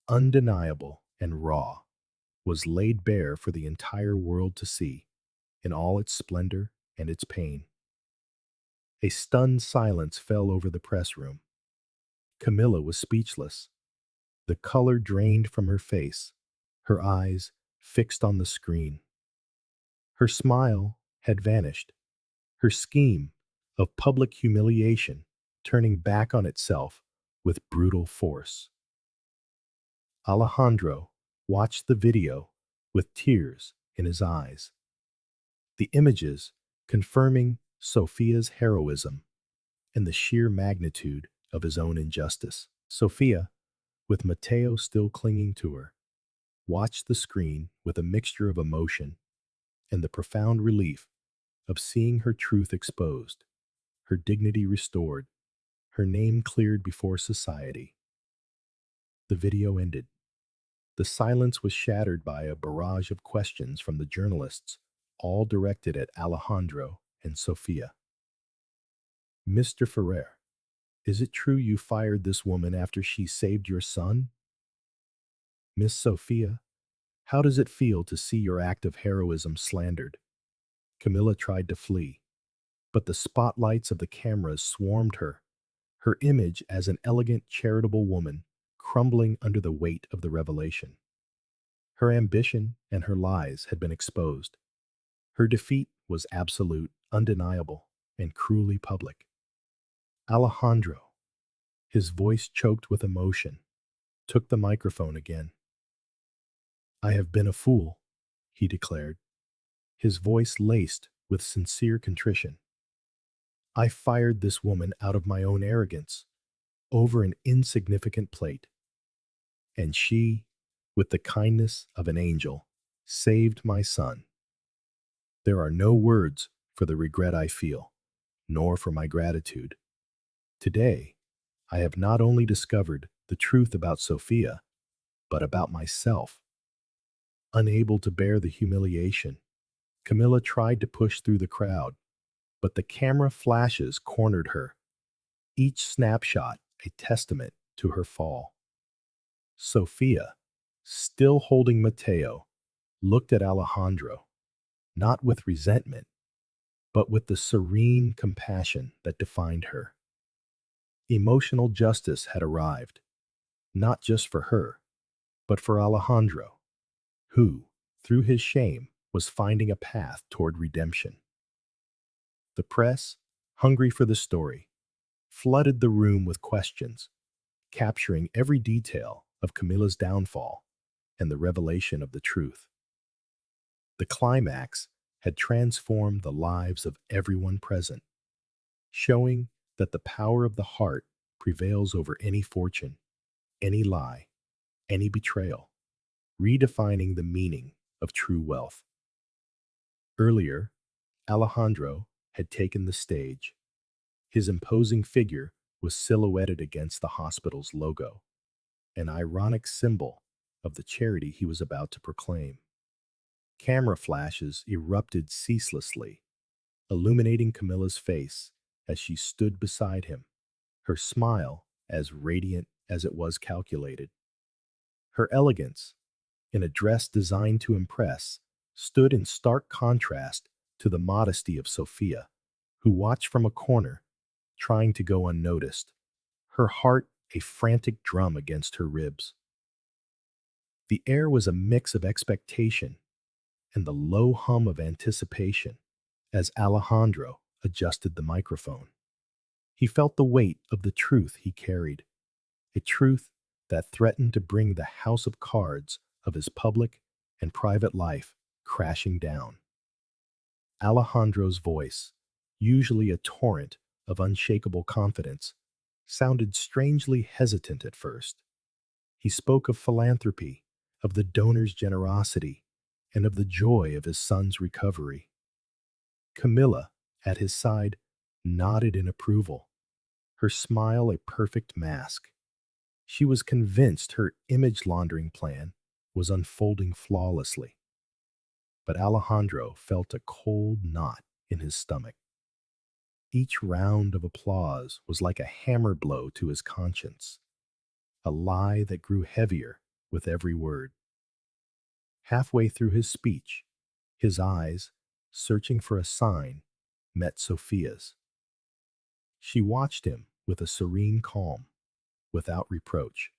undeniable and raw, was laid bare for the entire world to see, in all its splendor and its pain. A stunned silence fell over the press room. Camilla was speechless, the color drained from her face, her eyes fixed on the screen. Her smile had vanished, her scheme of public humiliation turning back on itself with brutal force. Alejandro watched the video with tears in his eyes. The images confirming Sophia's heroism and the sheer magnitude of his own injustice. Sofía, with Mateo still clinging to her, watched the screen with a mixture of emotion and the profound relief of seeing her truth exposed, her dignity restored, her name cleared before society. The video ended. The silence was shattered by a barrage of questions from the journalists, all directed at Alejandro and Sofía. "Mr. Ferrer, is it true you fired this woman after she saved your son?" "Miss Sofía, how does it feel to see your act of heroism slandered?" Camilla tried to flee, but the spotlights of the cameras swarmed her, her image as an elegant, charitable woman crumbling under the weight of the revelation. Her ambition and her lies had been exposed. Her defeat was absolute, undeniable, and cruelly public. Alejandro, his voice choked with emotion, took the microphone again. "I have been a fool," he declared, his voice laced with sincere contrition. "I fired this woman out of my own arrogance, over an insignificant plate. And she, with the kindness of an angel, saved my son. There are no words for the regret I feel, nor for my gratitude. Today, I have not only discovered the truth about Sofía, but about myself." Unable to bear the humiliation, Camilla tried to push through the crowd, but the camera flashes cornered her, each snapshot a testament to her fall. Sofía, still holding Mateo, looked at Alejandro, not with resentment, but with the serene compassion that defined her. Emotional justice had arrived, not just for her, but for Alejandro, who, through his shame, was finding a path toward redemption. The press, hungry for the story, flooded the room with questions, capturing every detail of Camilla's downfall and the revelation of the truth. The climax had transformed the lives of everyone present, showing that the power of the heart prevails over any fortune, any lie, any betrayal, redefining the meaning of true wealth. Earlier, Alejandro had taken the stage. His imposing figure was silhouetted against the hospital's logo, an ironic symbol of the charity he was about to proclaim. Camera flashes erupted ceaselessly, illuminating Camilla's face as she stood beside him, her smile as radiant as it was calculated. Her elegance, in a dress designed to impress, stood in stark contrast to the modesty of Sofía, who watched from a corner, trying to go unnoticed, her heart a frantic drum against her ribs. The air was a mix of expectation and the low hum of anticipation as Alejandro adjusted the microphone. He felt the weight of the truth he carried, a truth that threatened to bring the house of cards of his public and private life crashing down. Alejandro's voice, usually a torrent of unshakable confidence, sounded strangely hesitant at first. He spoke of philanthropy, of the donor's generosity, and of the joy of his son's recovery. Camilla, at his side, nodded in approval, her smile a perfect mask. She was convinced her image laundering plan was unfolding flawlessly. But Alejandro felt a cold knot in his stomach. Each round of applause was like a hammer blow to his conscience, a lie that grew heavier with every word. Halfway through his speech, his eyes, searching for a sign, met Sophia's. She watched him with a serene calm, without reproach,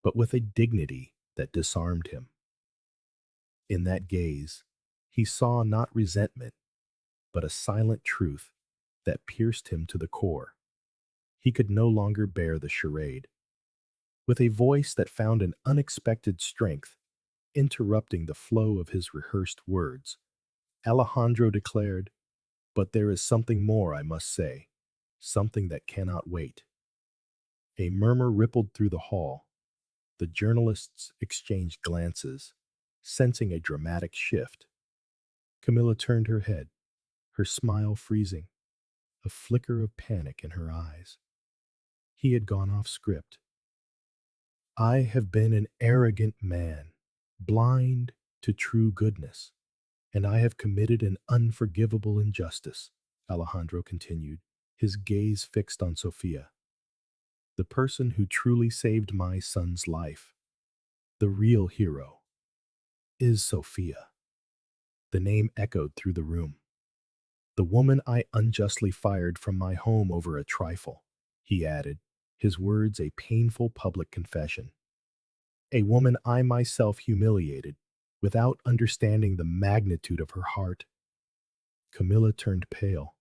but with a dignity that disarmed him. In that gaze, he saw not resentment, but a silent truth that pierced him to the core. He could no longer bear the charade. With a voice that found an unexpected strength, interrupting the flow of his rehearsed words, Alejandro declared, "But there is something more I must say, something that cannot wait." A murmur rippled through the hall. The journalists exchanged glances, sensing a dramatic shift. Camilla turned her head, her smile freezing, a flicker of panic in her eyes. He had gone off script. "I have been an arrogant man, blind to true goodness, and I have committed an unforgivable injustice," Alejandro continued, his gaze fixed on Sofía. "The person who truly saved my son's life, the real hero, is Sofía." The name echoed through the room. "The woman I unjustly fired from my home over a trifle," he added, his words a painful public confession. "A woman I myself humiliated without understanding the magnitude of her heart." Camilla turned pale.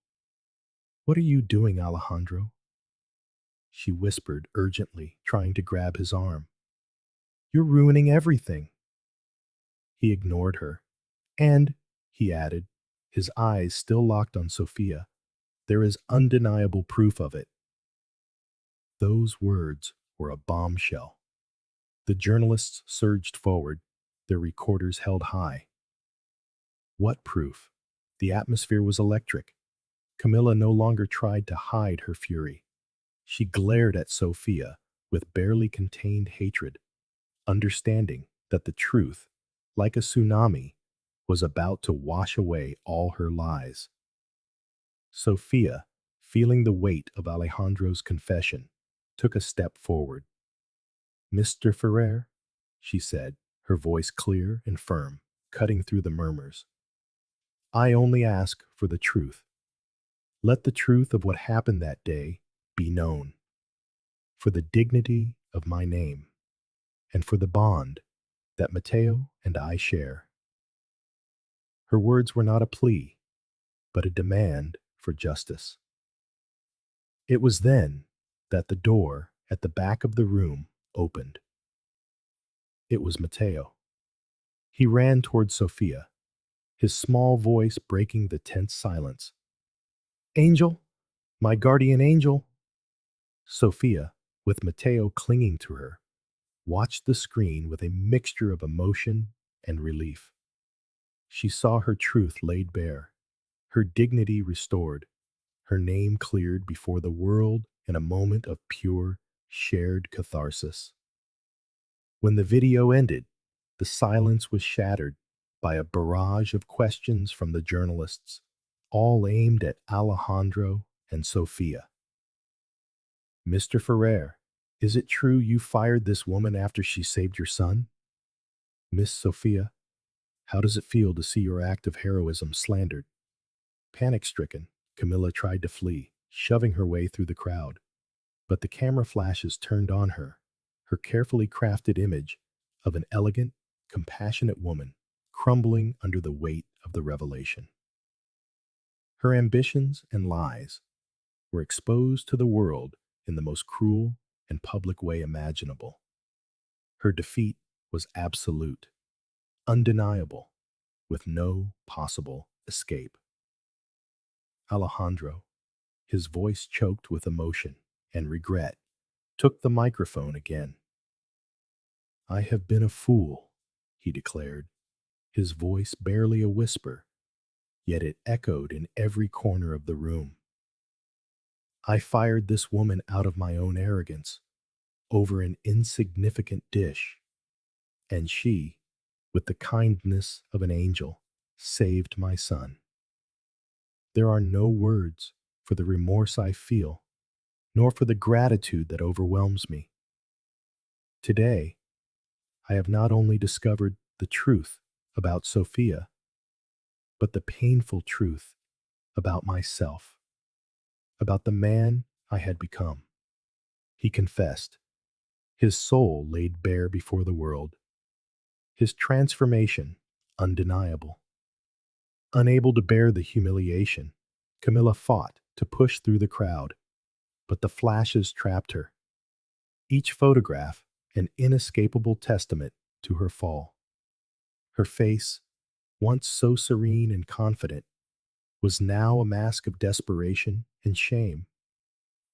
"What are you doing, Alejandro?" she whispered urgently, trying to grab his arm. "You're ruining everything." He ignored her. "And," he added, his eyes still locked on Sofía, "there is undeniable proof of it." Those words were a bombshell. The journalists surged forward, their recorders held high. What proof? The atmosphere was electric. Camilla no longer tried to hide her fury. She glared at Sofía with barely contained hatred, understanding that the truth, like a tsunami, was about to wash away all her lies. Sofía, feeling the weight of Alejandro's confession, took a step forward. "Mr. Ferrer," she said, her voice clear and firm, cutting through the murmurs. "I only ask for the truth. Let the truth of what happened that day be known. For the dignity of my name, and for the bond that Mateo and I share." Her words were not a plea, but a demand for justice. It was then that the door at the back of the room opened. It was Mateo. He ran toward Sofía, his small voice breaking the tense silence. Angel, my guardian angel. Sofía, with Mateo clinging to her, watched the screen with a mixture of emotion and relief. She saw her truth laid bare, her dignity restored, her name cleared before the world in a moment of pure, shared catharsis. When the video ended, the silence was shattered by a barrage of questions from the journalists, all aimed at Alejandro and Sofía. Mr. Ferrer, is it true you fired this woman after she saved your son? Miss Sofía, how does it feel to see your act of heroism slandered? Panic-stricken, Camilla tried to flee, shoving her way through the crowd. But the camera flashes turned on her, her carefully crafted image of an elegant, compassionate woman crumbling under the weight of the revelation. Her ambitions and lies were exposed to the world in the most cruel and public way imaginable. Her defeat was absolute, undeniable, with no possible escape. Alejandro, his voice choked with emotion and regret, took the microphone again. I have been a fool, he declared, his voice barely a whisper, yet it echoed in every corner of the room. I fired this woman out of my own arrogance, over an insignificant dish, and she, with the kindness of an angel, saved my son. There are no words for the remorse I feel, nor for the gratitude that overwhelms me. Today, I have not only discovered the truth about Sofía, but the painful truth about myself, about the man I had become. He confessed, his soul laid bare before the world, his transformation undeniable. Unable to bear the humiliation, Camilla fought to push through the crowd, but the flashes trapped her. Each photograph an inescapable testament to her fall. Her face, once so serene and confident, was now a mask of desperation and shame.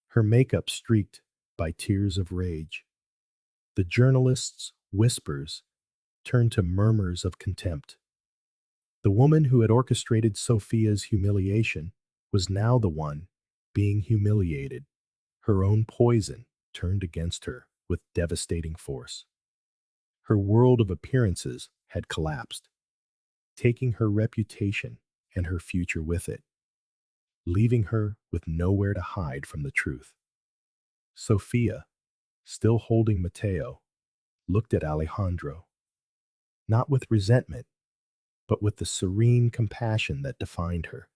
Her makeup streaked by tears of rage. The journalist's whispers turned to murmurs of contempt. The woman who had orchestrated Sofía's humiliation was now the one being humiliated. Her own poison turned against her with devastating force. Her world of appearances had collapsed, taking her reputation and her future with it, leaving her with nowhere to hide from the truth. Sofía, still holding Mateo, looked at Alejandro, not with resentment, but with the serene compassion that defined her,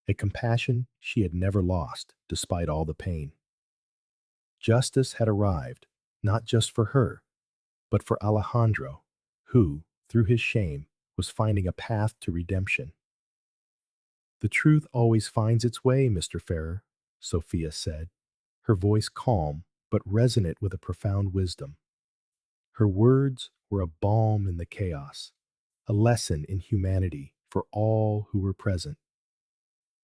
a compassion she had never lost despite all the pain. Justice had arrived, not just for her, but for Alejandro, who, through his shame, was finding a path to redemption. The truth always finds its way, Mr. Ferrer, Sofía said, her voice calm but resonant with a profound wisdom. Her words were a balm in the chaos, a lesson in humanity for all who were present.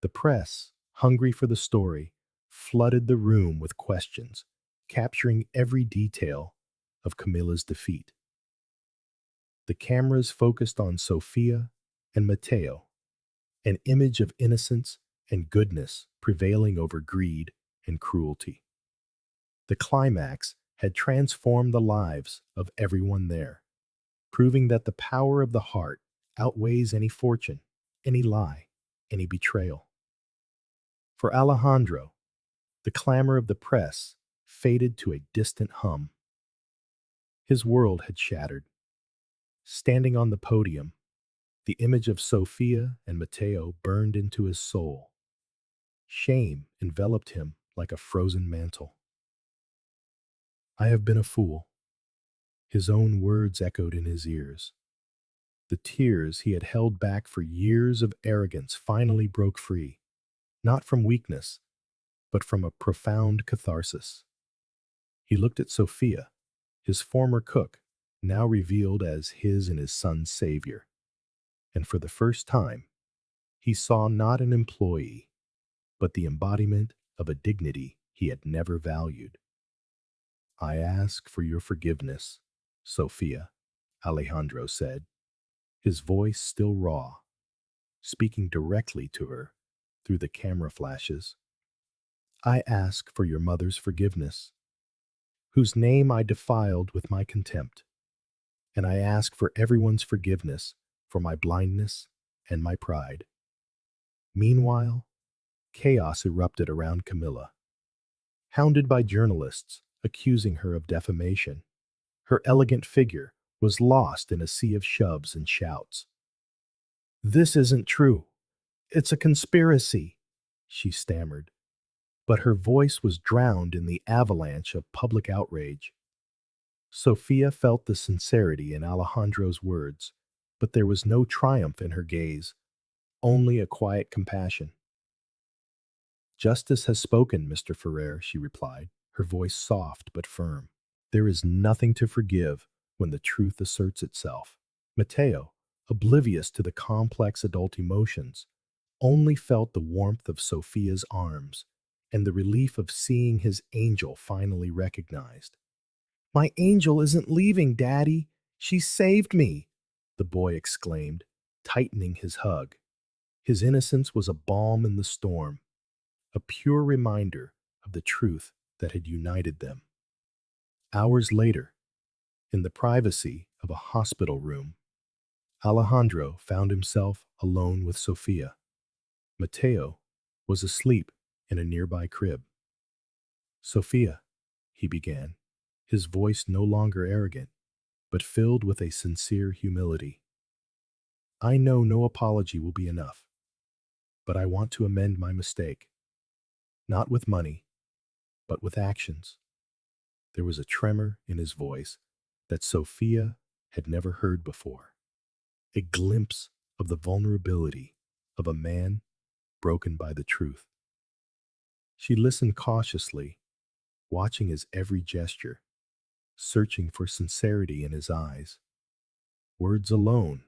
The press, hungry for the story, flooded the room with questions, capturing every detail of Camilla's defeat. The cameras focused on Sofía and Mateo, an image of innocence and goodness prevailing over greed and cruelty. The climax had transformed the lives of everyone there, proving that the power of the heart outweighs any fortune, any lie, any betrayal. For Alejandro, the clamor of the press faded to a distant hum. His world had shattered. Standing on the podium, the image of Sofía and Mateo burned into his soul. Shame enveloped him like a frozen mantle. I have been a fool. His own words echoed in his ears. The tears he had held back for years of arrogance finally broke free, not from weakness, but from a profound catharsis. He looked at Sofía, his former cook, now revealed as his and his son's savior, and for the first time, he saw not an employee, but the embodiment of a dignity he had never valued. "I ask for your forgiveness, Sofía," Alejandro said, his voice still raw, speaking directly to her through the camera flashes. "I ask for your mother's forgiveness, whose name I defiled with my contempt, and I ask for everyone's forgiveness for my blindness and my pride." Meanwhile, chaos erupted around Camilla. Hounded by journalists accusing her of defamation, her elegant figure was lost in a sea of shoves and shouts. "This isn't true. It's a conspiracy," she stammered, but her voice was drowned in the avalanche of public outrage. Sofía felt the sincerity in Alejandro's words, but there was no triumph in her gaze, only a quiet compassion. "Justice has spoken, Mr. Ferrer," she replied, her voice soft but firm. "There is nothing to forgive when the truth asserts itself." Mateo, oblivious to the complex adult emotions, only felt the warmth of Sophia's arms and the relief of seeing his angel finally recognized. "My angel isn't leaving, Daddy. She saved me," the boy exclaimed, tightening his hug. His innocence was a balm in the storm, a pure reminder of the truth that had united them. Hours later, in the privacy of a hospital room, Alejandro found himself alone with Sofía. Mateo was asleep in a nearby crib. "Sofía," he began, his voice no longer arrogant, but filled with a sincere humility. "I know no apology will be enough, but I want to amend my mistake. Not with money, but with actions." There was a tremor in his voice that Sofía had never heard before, a glimpse of the vulnerability of a man broken by the truth. She listened cautiously, watching his every gesture, searching for sincerity in his eyes. Words alone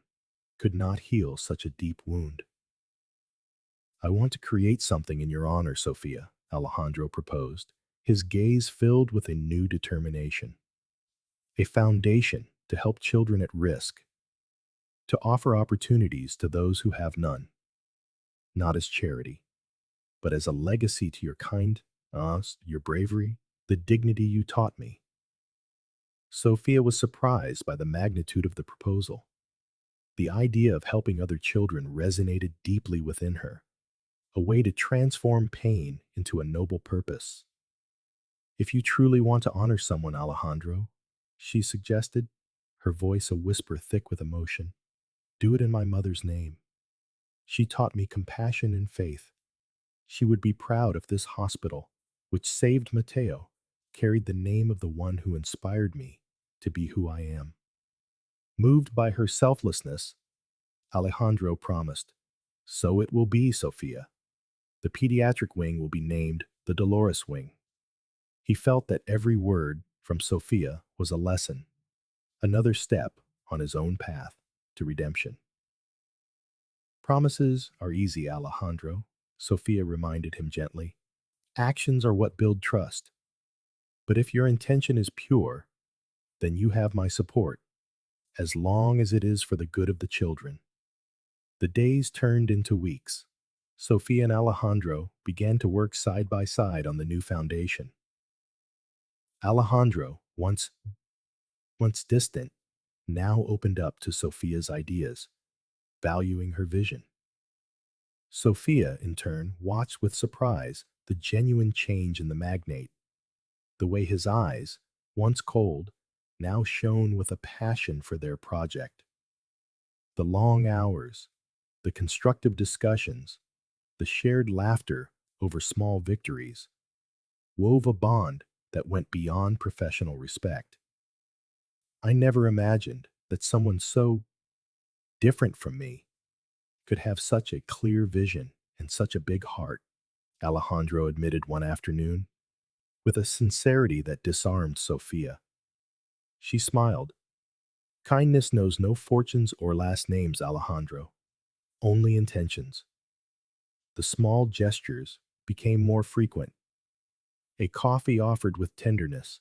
could not heal such a deep wound. "I want to create something in your honor, Sofía," Alejandro proposed, his gaze filled with a new determination. "A foundation to help children at risk, to offer opportunities to those who have none, not as charity, but as a legacy to your kindness, your bravery, the dignity you taught me." Sofía was surprised by the magnitude of the proposal. The idea of helping other children resonated deeply within her, a way to transform pain into a noble purpose. "If you truly want to honor someone, Alejandro," she suggested, her voice a whisper thick with emotion, "do it in my mother's name. She taught me compassion and faith. She would be proud if this hospital, which saved Mateo, carried the name of the one who inspired me to be who I am." Moved by her selflessness, Alejandro promised, "So it will be, Sofía. The pediatric wing will be named the Dolores Wing." He felt that every word from Sofía was a lesson, another step on his own path to redemption. "Promises are easy, Alejandro," Sofía reminded him gently. "Actions are what build trust. But if your intention is pure, then you have my support, as long as it is for the good of the children." The days turned into weeks. Sofía and Alejandro began to work side by side on the new foundation. Alejandro, once distant, now opened up to Sofía's ideas, valuing her vision. Sofía, in turn, watched with surprise the genuine change in the magnate, the way his eyes, once cold, now shone with a passion for their project. The long hours, the constructive discussions, the shared laughter over small victories, wove a bond that went beyond professional respect. "I never imagined that someone so different from me could have such a clear vision and such a big heart," Alejandro admitted one afternoon, with a sincerity that disarmed Sofia. She smiled. Kindness knows no fortunes or last names, Alejandro, only intentions. The small gestures became more frequent. A coffee offered with tenderness,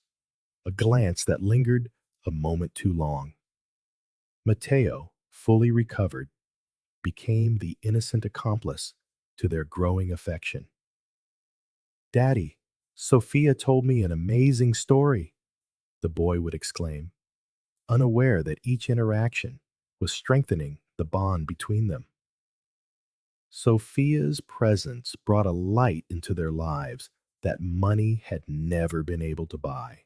a glance that lingered a moment too long. Mateo, fully recovered, became the innocent accomplice to their growing affection. Daddy, Sophia told me an amazing story, the boy would exclaim, unaware that each interaction was strengthening the bond between them. Sophia's presence brought a light into their lives that money had never been able to buy.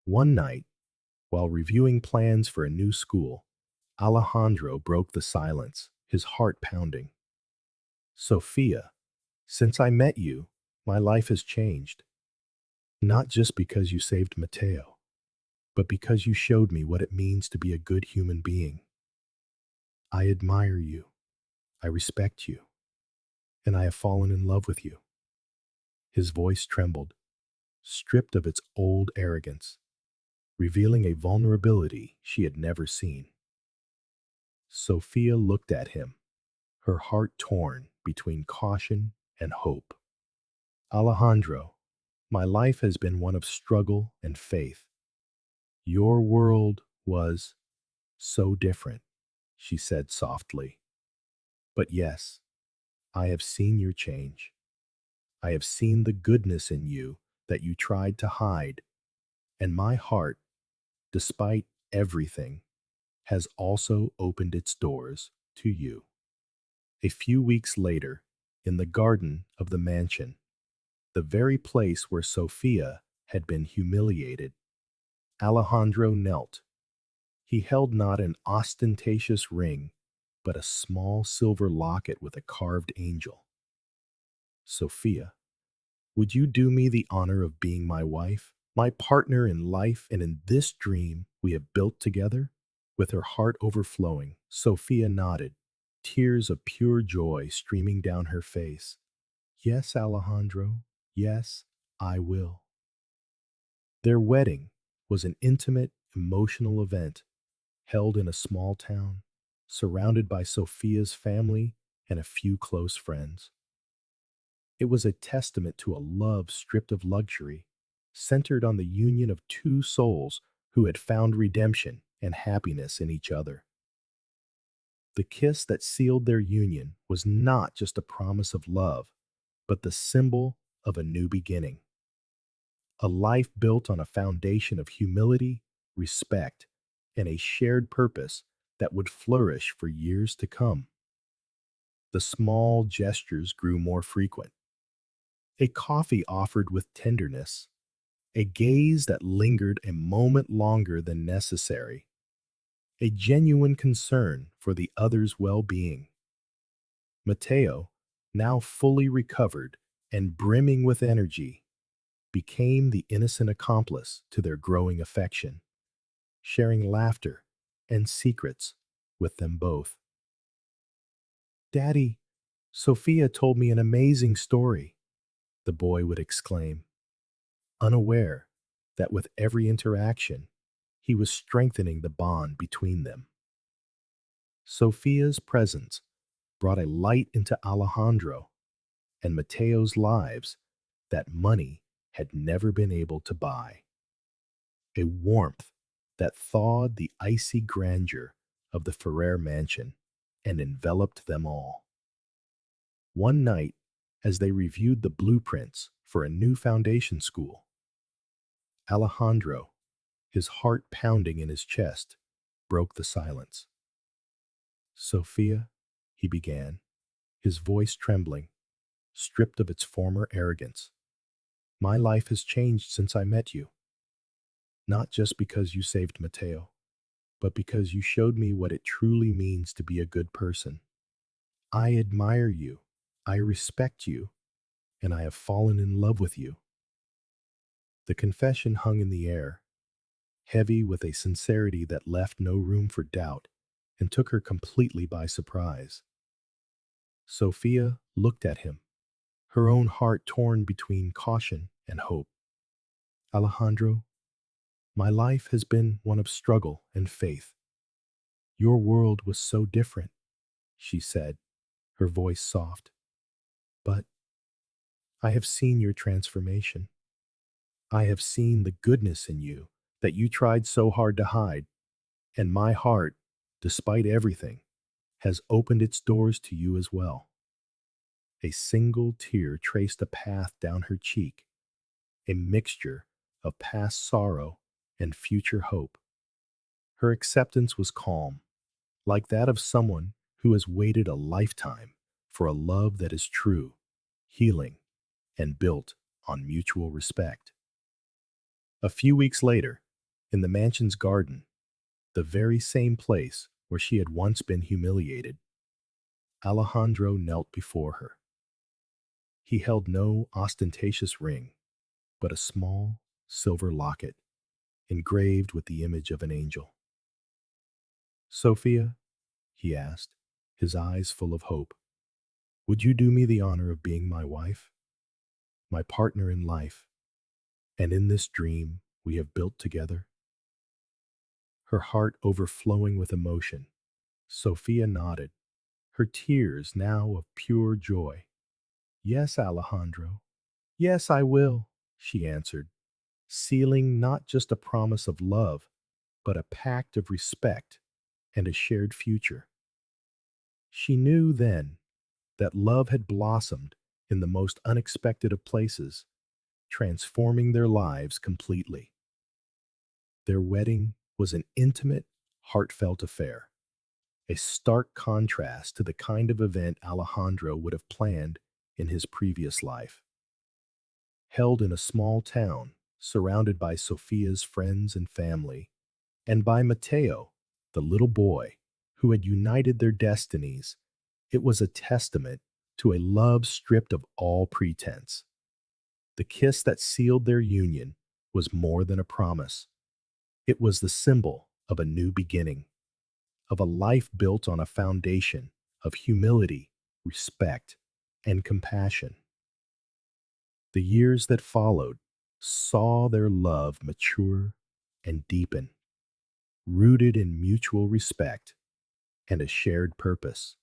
One night, while reviewing plans for a new school, Alejandro broke the silence, his heart pounding. Sophia, since I met you, my life has changed. Not just because you saved Mateo, but because you showed me what it means to be a good human being. I admire you, I respect you, and I have fallen in love with you. His voice trembled, stripped of its old arrogance, revealing a vulnerability she had never seen. Sophia looked at him, her heart torn between caution and hope. Alejandro, my life has been one of struggle and faith. Your world was so different, she said softly. But yes, I have seen your change. I have seen the goodness in you that you tried to hide, and my heart, despite everything, has also opened its doors to you. A few weeks later, in the garden of the mansion, the very place where Sophia had been humiliated, Alejandro knelt. He held not an ostentatious ring, but a small silver locket with a carved angel. Sophia, would you do me the honor of being my wife, my partner in life and in this dream we have built together? With her heart overflowing, Sophia nodded, tears of pure joy streaming down her face. Yes, Alejandro, yes, I will. Their wedding was an intimate, emotional event held in a small town, surrounded by Sophia's family and a few close friends. It was a testament to a love stripped of luxury, centered on the union of two souls who had found redemption and happiness in each other. The kiss that sealed their union was not just a promise of love, but the symbol of a new beginning. A life built on a foundation of humility, respect, and a shared purpose that would flourish for years to come. The small gestures grew more frequent. A coffee offered with tenderness, a gaze that lingered a moment longer than necessary, a genuine concern for the other's well-being. Mateo, now fully recovered and brimming with energy, became the innocent accomplice to their growing affection, sharing laughter and secrets with them both. Daddy, Sophia told me an amazing story, the boy would exclaim, unaware that with every interaction, he was strengthening the bond between them. Sophia's presence brought a light into Alejandro and Mateo's lives that money had never been able to buy, a warmth that thawed the icy grandeur of the Ferrer mansion and enveloped them all. One night, as they reviewed the blueprints for a new foundation school, Alejandro, his heart pounding in his chest, broke the silence. Sophia, he began, his voice trembling, stripped of its former arrogance. My life has changed since I met you. Not just because you saved Mateo, but because you showed me what it truly means to be a good person. I admire you, I respect you, and I have fallen in love with you. The confession hung in the air, heavy with a sincerity that left no room for doubt and took her completely by surprise. Sophia looked at him, her own heart torn between caution and hope. Alejandro, my life has been one of struggle and faith. Your world was so different, she said, her voice soft. But I have seen your transformation. I have seen the goodness in you that you tried so hard to hide, and my heart, despite everything, has opened its doors to you as well. A single tear traced a path down her cheek, a mixture of past sorrow and future hope. Her acceptance was calm, like that of someone who has waited a lifetime for a love that is true, healing, and built on mutual respect. A few weeks later, in the mansion's garden, the very same place where she had once been humiliated, Alejandro knelt before her. He held no ostentatious ring, but a small silver locket engraved with the image of an angel. Sofía, he asked, his eyes full of hope, would you do me the honor of being my wife, my partner in life, and in this dream we have built together? Her heart overflowing with emotion, Sofía nodded, her tears now of pure joy. Yes, Alejandro. Yes, I will, she answered, sealing not just a promise of love, but a pact of respect and a shared future. She knew then that love had blossomed in the most unexpected of places, transforming their lives completely. Their wedding was an intimate, heartfelt affair, a stark contrast to the kind of event Alejandro would have planned in his previous life. Held in a small town, surrounded by Sofía's friends and family, and by Mateo, the little boy who had united their destinies, it was a testament to a love stripped of all pretense. The kiss that sealed their union was more than a promise. It was the symbol of a new beginning, of a life built on a foundation of humility, respect, and compassion. The years that followed saw their love mature and deepen, rooted in mutual respect and a shared purpose.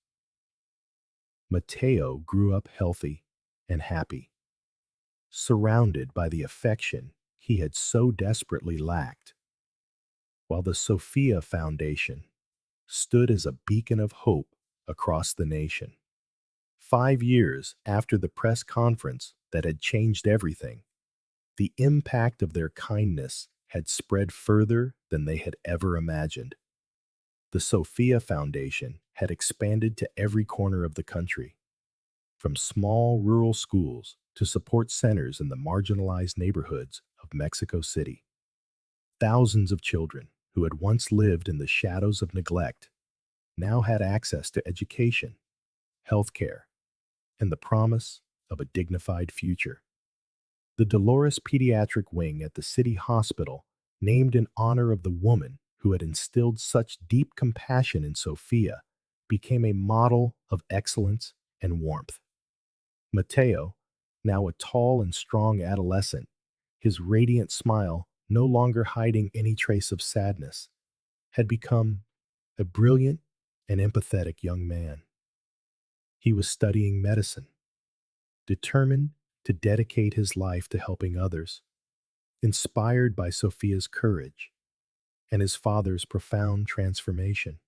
Mateo grew up healthy and happy, surrounded by the affection he had so desperately lacked, while the Sofía Foundation stood as a beacon of hope across the nation. 5 years after the press conference that had changed everything, the impact of their kindness had spread further than they had ever imagined. The Sofía Foundation had expanded to every corner of the country, from small rural schools to support centers in the marginalized neighborhoods of Mexico City. Thousands of children who had once lived in the shadows of neglect now had access to education, healthcare, and the promise of a dignified future. The Dolores Pediatric Wing at the city hospital, named in honor of the woman who had instilled such deep compassion in Sofía, became a model of excellence and warmth. Mateo, now a tall and strong adolescent, his radiant smile no longer hiding any trace of sadness, had become a brilliant and empathetic young man. He was studying medicine, determined to dedicate his life to helping others, inspired by Sofía's courage and his father's profound transformation.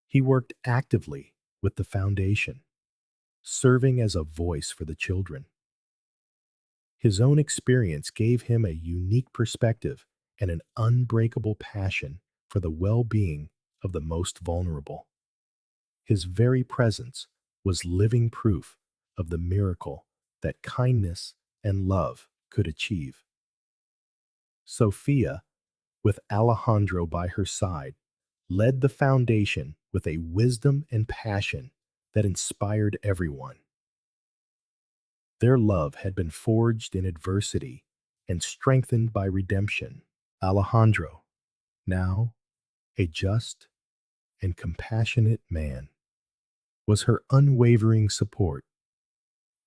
He worked actively with the foundation, serving as a voice for the children. His own experience gave him a unique perspective and an unbreakable passion for the well-being of the most vulnerable. His very presence was living proof of the miracle that kindness and love could achieve. Sofía, with Alejandro by her side, led the foundation with a wisdom and passion that inspired everyone. Their love had been forged in adversity and strengthened by redemption. Alejandro, now a just and compassionate man, was her unwavering support,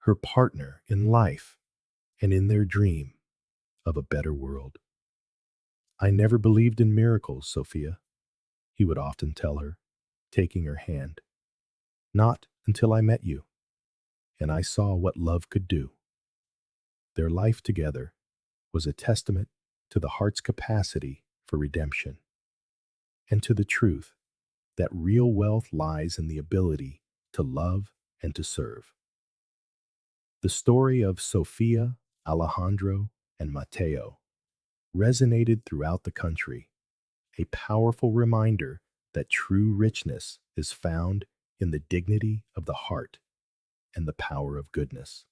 her partner in life and in their dream of a better world. I never believed in miracles, Sophia, he would often tell her, taking her hand. Not until I met you, and I saw what love could do. Their life together was a testament to the heart's capacity for redemption and to the truth that real wealth lies in the ability to love and to serve. The story of Sofia, Alejandro, and Mateo resonated throughout the country, a powerful reminder that true richness is found in the dignity of the heart and the power of goodness.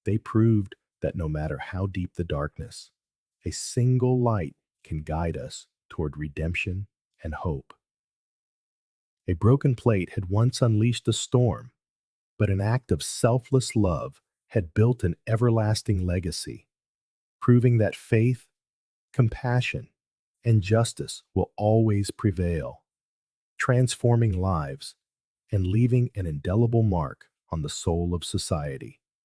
They proved that no matter how deep the darkness, a single light can guide us toward redemption and hope. A broken plate had once unleashed a storm, but an act of selfless love had built an everlasting legacy, proving that faith, compassion, and justice will always prevail, transforming lives and leaving an indelible mark on the soul of society.